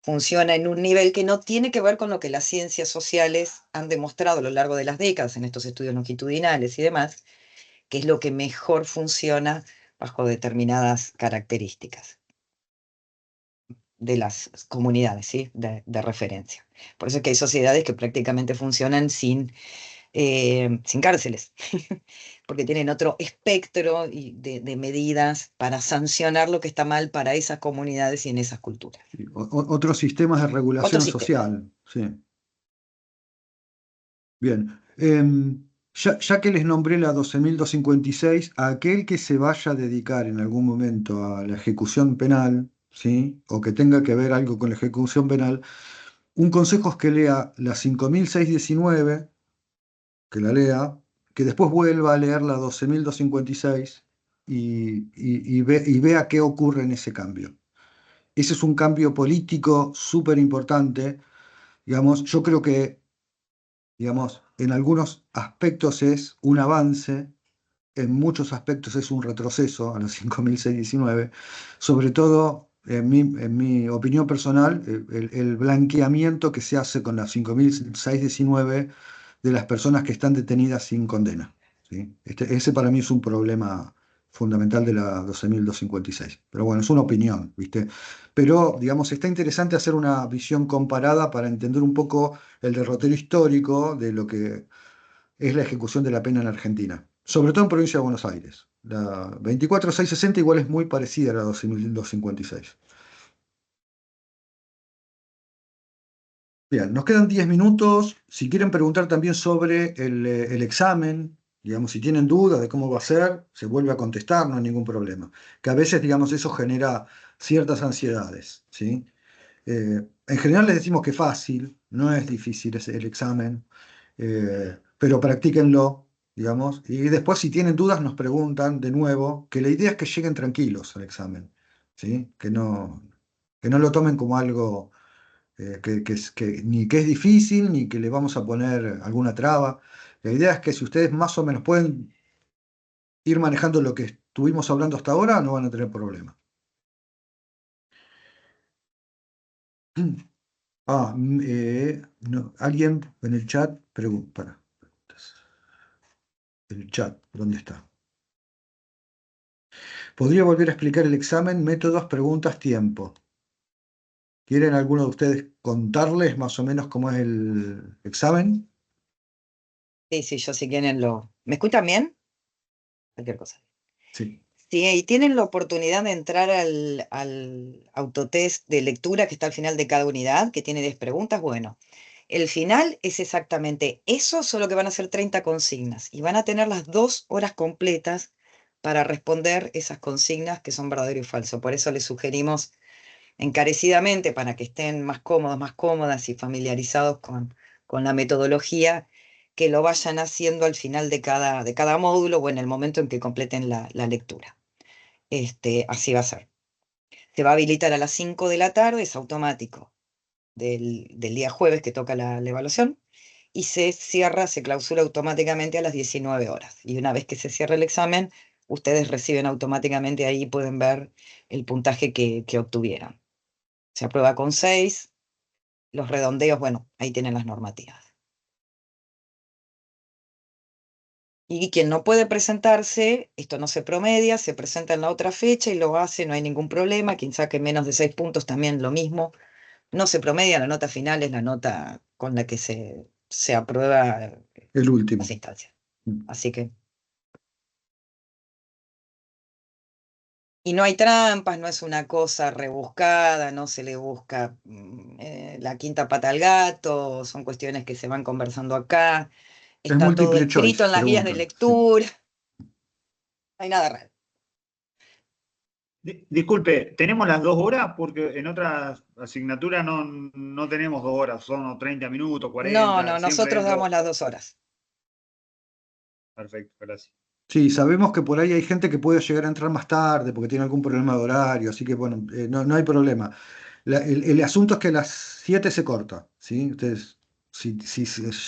funciona en un nivel que no tiene que ver con lo que las ciencias sociales han demostrado a lo largo de las décadas en estos estudios longitudinales y demás, que es lo que mejor funciona bajo determinadas características de las comunidades, ¿sí? De referencia. Por eso es que hay sociedades que prácticamente funcionan sin cárceles, porque tienen otro espectro de medidas para sancionar lo que está mal para esas comunidades y en esas culturas. Sí, otros sistemas de Otro regulación sistema. social, sí. Bien. Ya que les nombré la 12.256, a aquel que se vaya a dedicar en algún momento a la ejecución penal, ¿sí? O que tenga que ver algo con la ejecución penal, un consejo es que lea la 5.619, que la lea, que después vuelva a leer la 12.256 y vea qué ocurre en ese cambio. Ese es un cambio político súper importante. Digamos, yo creo que, digamos, en algunos aspectos es un avance, en muchos aspectos es un retroceso a los 5.619, sobre todo, en mi opinión personal, el blanqueamiento que se hace con la 5.619 de las personas que están detenidas sin condena, ¿sí? Ese para mí es un problema fundamental de la 12.256. Pero bueno, es una opinión, ¿viste? Pero, digamos, está interesante hacer una visión comparada para entender un poco el derrotero histórico de lo que es la ejecución de la pena en Argentina, sobre todo en provincia de Buenos Aires. La 24.660 igual es muy parecida a la 12.256. Bien, nos quedan 10 minutos. Si quieren preguntar también sobre el examen, digamos, si tienen dudas de cómo va a ser, se vuelve a contestar, no hay ningún problema. Que a veces, digamos, eso genera ciertas ansiedades, ¿sí? En general les decimos que fácil, no es difícil el examen, pero practíquenlo, digamos, y después si tienen dudas nos preguntan de nuevo, que la idea es que lleguen tranquilos al examen, ¿sí? Que no lo tomen como algo ni que es difícil, ni que le vamos a poner alguna traba. La idea es que si ustedes más o menos pueden ir manejando lo que estuvimos hablando hasta ahora, no van a tener problema. Alguien en el chat pregunta. El chat, ¿dónde está? ¿Podría volver a explicar el examen? Métodos, preguntas, tiempo. ¿Quieren alguno de ustedes contarles más o menos cómo es el examen? Sí, yo si quieren lo... ¿Me escuchan bien? Cualquier cosa. Sí. Sí, y tienen la oportunidad de entrar al autotest de lectura que está al final de cada unidad, que tiene 10 preguntas. Bueno, el final es exactamente eso, solo que van a ser 30 consignas y van a tener las 2 horas completas para responder esas consignas que son verdadero y falso. Por eso les sugerimos encarecidamente, para que estén más cómodos, más cómodas y familiarizados con la metodología, que lo vayan haciendo al final de cada módulo o en el momento en que completen la lectura. Así va a ser. Se va a habilitar a las 5 de la tarde, es automático, del día jueves que toca la evaluación, y se cierra, se clausura automáticamente a las 19 horas. Y una vez que se cierra el examen, ustedes reciben automáticamente ahí, pueden ver el puntaje que obtuvieron. Se aprueba con 6, los redondeos, bueno, ahí tienen las normativas. Y quien no puede presentarse, esto no se promedia, se presenta en la otra fecha y lo hace, no hay ningún problema. Quien saque menos de 6 puntos también lo mismo. No se promedia, la nota final es la nota con la que se aprueba El último. las instancias. Mm. Así que... Y no hay trampas, no es una cosa rebuscada, no se le busca la quinta pata al gato, son cuestiones que se van conversando acá, Es está todo multiple escrito choice, en las guías de preguntan. Sí. lectura, no hay nada raro. Disculpe, ¿tenemos las 2 horas? Porque en otras asignaturas no tenemos 2 horas, son 30 minutos, 40, No, siempre nosotros dentro. damos las 2 horas. Perfecto, gracias. Sí, sabemos que por ahí hay gente que puede llegar a entrar más tarde porque tiene algún problema de horario, así que bueno, no hay problema. El asunto es que a las 7 se corta, ¿sí? Ustedes, si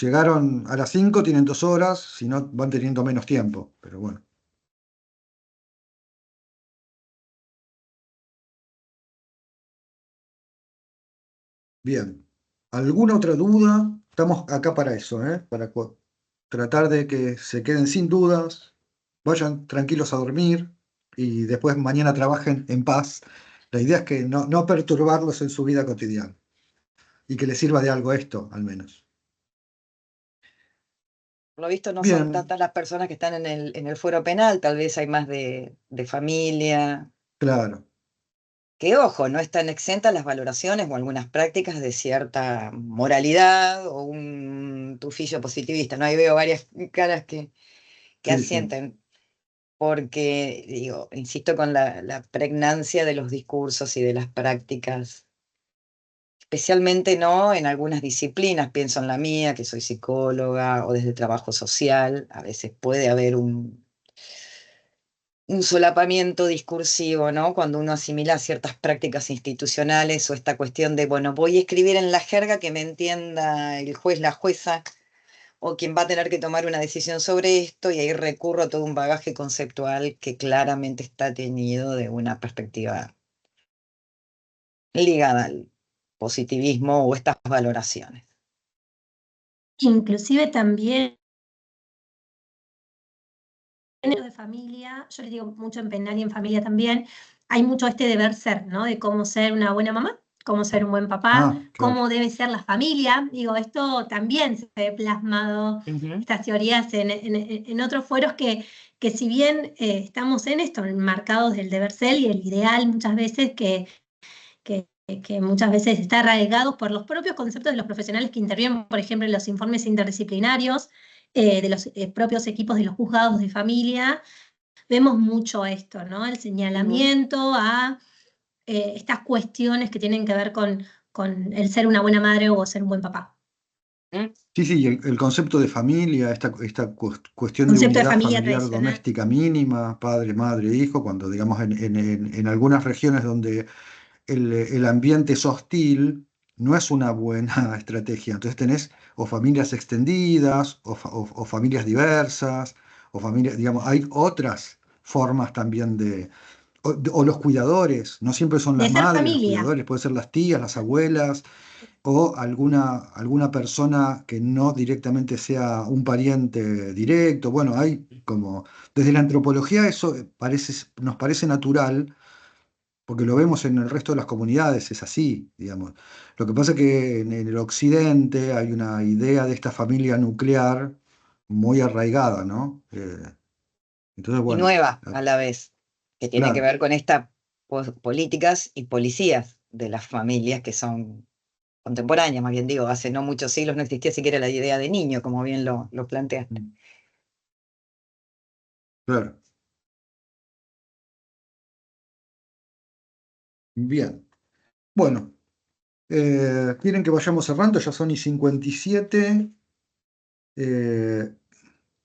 llegaron a las 5 tienen 2 horas, si no van teniendo menos tiempo, pero bueno. Bien. ¿Alguna otra duda? Estamos acá para eso, ¿eh? Para tratar de que se queden sin dudas, vayan tranquilos a dormir y después mañana trabajen en paz. La idea es que no perturbarlos en su vida cotidiana y que les sirva de algo esto, al menos. Por lo visto no son Bien, tantas las personas que están en el fuero penal, tal vez hay más de familia, claro. que ojo, no están exentas las valoraciones o algunas prácticas de cierta moralidad o un tufillo positivista, ¿no? Ahí veo varias caras que Sí, sí. asienten, porque, digo, insisto con la pregnancia de los discursos y de las prácticas, especialmente no en algunas disciplinas, pienso en la mía, que soy psicóloga, o desde trabajo social, a veces puede haber un solapamiento discursivo, ¿no? Cuando uno asimila ciertas prácticas institucionales o esta cuestión de, bueno, voy a escribir en la jerga que me entienda el juez, la jueza, o quien va a tener que tomar una decisión sobre esto, y ahí recurro a todo un bagaje conceptual que claramente está teñido de una perspectiva ligada al positivismo o estas valoraciones. Inclusive también de familia, yo les digo mucho en penal y en familia también, hay mucho este deber ser, ¿no? De cómo ser una buena mamá, cómo ser un buen papá, Claro. cómo debe ser la familia. Digo, esto también se ve plasmado, estas teorías en otros fueros que si bien estamos en esto, enmarcados del deber ser y el ideal muchas veces que muchas veces está arraigado por los propios conceptos de los profesionales que intervienen, por ejemplo, en los informes interdisciplinarios, de los propios equipos de los juzgados de familia, vemos mucho esto, ¿no? El señalamiento a estas cuestiones que tienen que ver con el ser una buena madre o ser un buen papá. Sí, sí, el concepto de familia, esta cuestión de Concepto de unidad familia familiar tradicional. doméstica mínima, padre, madre, hijo, cuando digamos en algunas regiones donde el ambiente es hostil, no es una buena estrategia. Entonces tenés o familias extendidas, o familias diversas, o familias, digamos, hay otras formas también o los cuidadores, no siempre son De las ser madres los familia. cuidadores, pueden ser las tías, las abuelas, o alguna persona que no directamente sea un pariente directo. Bueno, hay como, desde la antropología eso nos parece natural porque lo vemos en el resto de las comunidades, es así, digamos. Lo que pasa es que en el occidente hay una idea de esta familia nuclear muy arraigada, ¿no? Entonces, Y bueno, nueva a la vez, que tiene que claro, ver con estas políticas y policías de las familias que son contemporáneas, más bien digo, hace no muchos siglos no existía siquiera la idea de niño, como bien lo planteaste. claro. Bien. Bueno, quieren que vayamos cerrando, ya son y 57.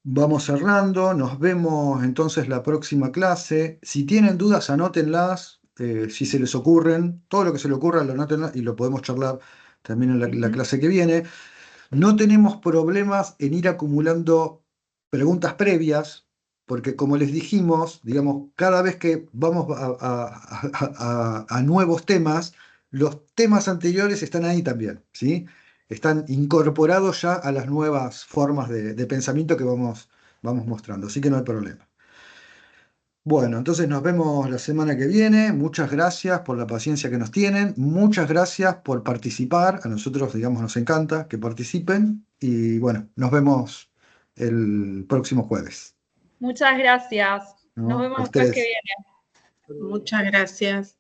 Vamos cerrando, nos vemos entonces la próxima clase. Si tienen dudas, anótenlas, si se les ocurren, todo lo que se les ocurra, lo anoten y lo podemos charlar también en la clase que viene. No tenemos problemas en ir acumulando preguntas previas, porque como les dijimos, digamos, cada vez que vamos a nuevos temas, los temas anteriores están ahí también, ¿sí? Están incorporados ya a las nuevas formas de pensamiento que vamos mostrando, así que no hay problema. Bueno, entonces nos vemos la semana que viene. Muchas gracias por la paciencia que nos tienen. Muchas gracias por participar. A nosotros, digamos, nos encanta que participen. Y bueno, nos vemos el próximo jueves. Muchas gracias. Nos ¿No? vemos A el jueves que ustedes. viene. Muchas gracias.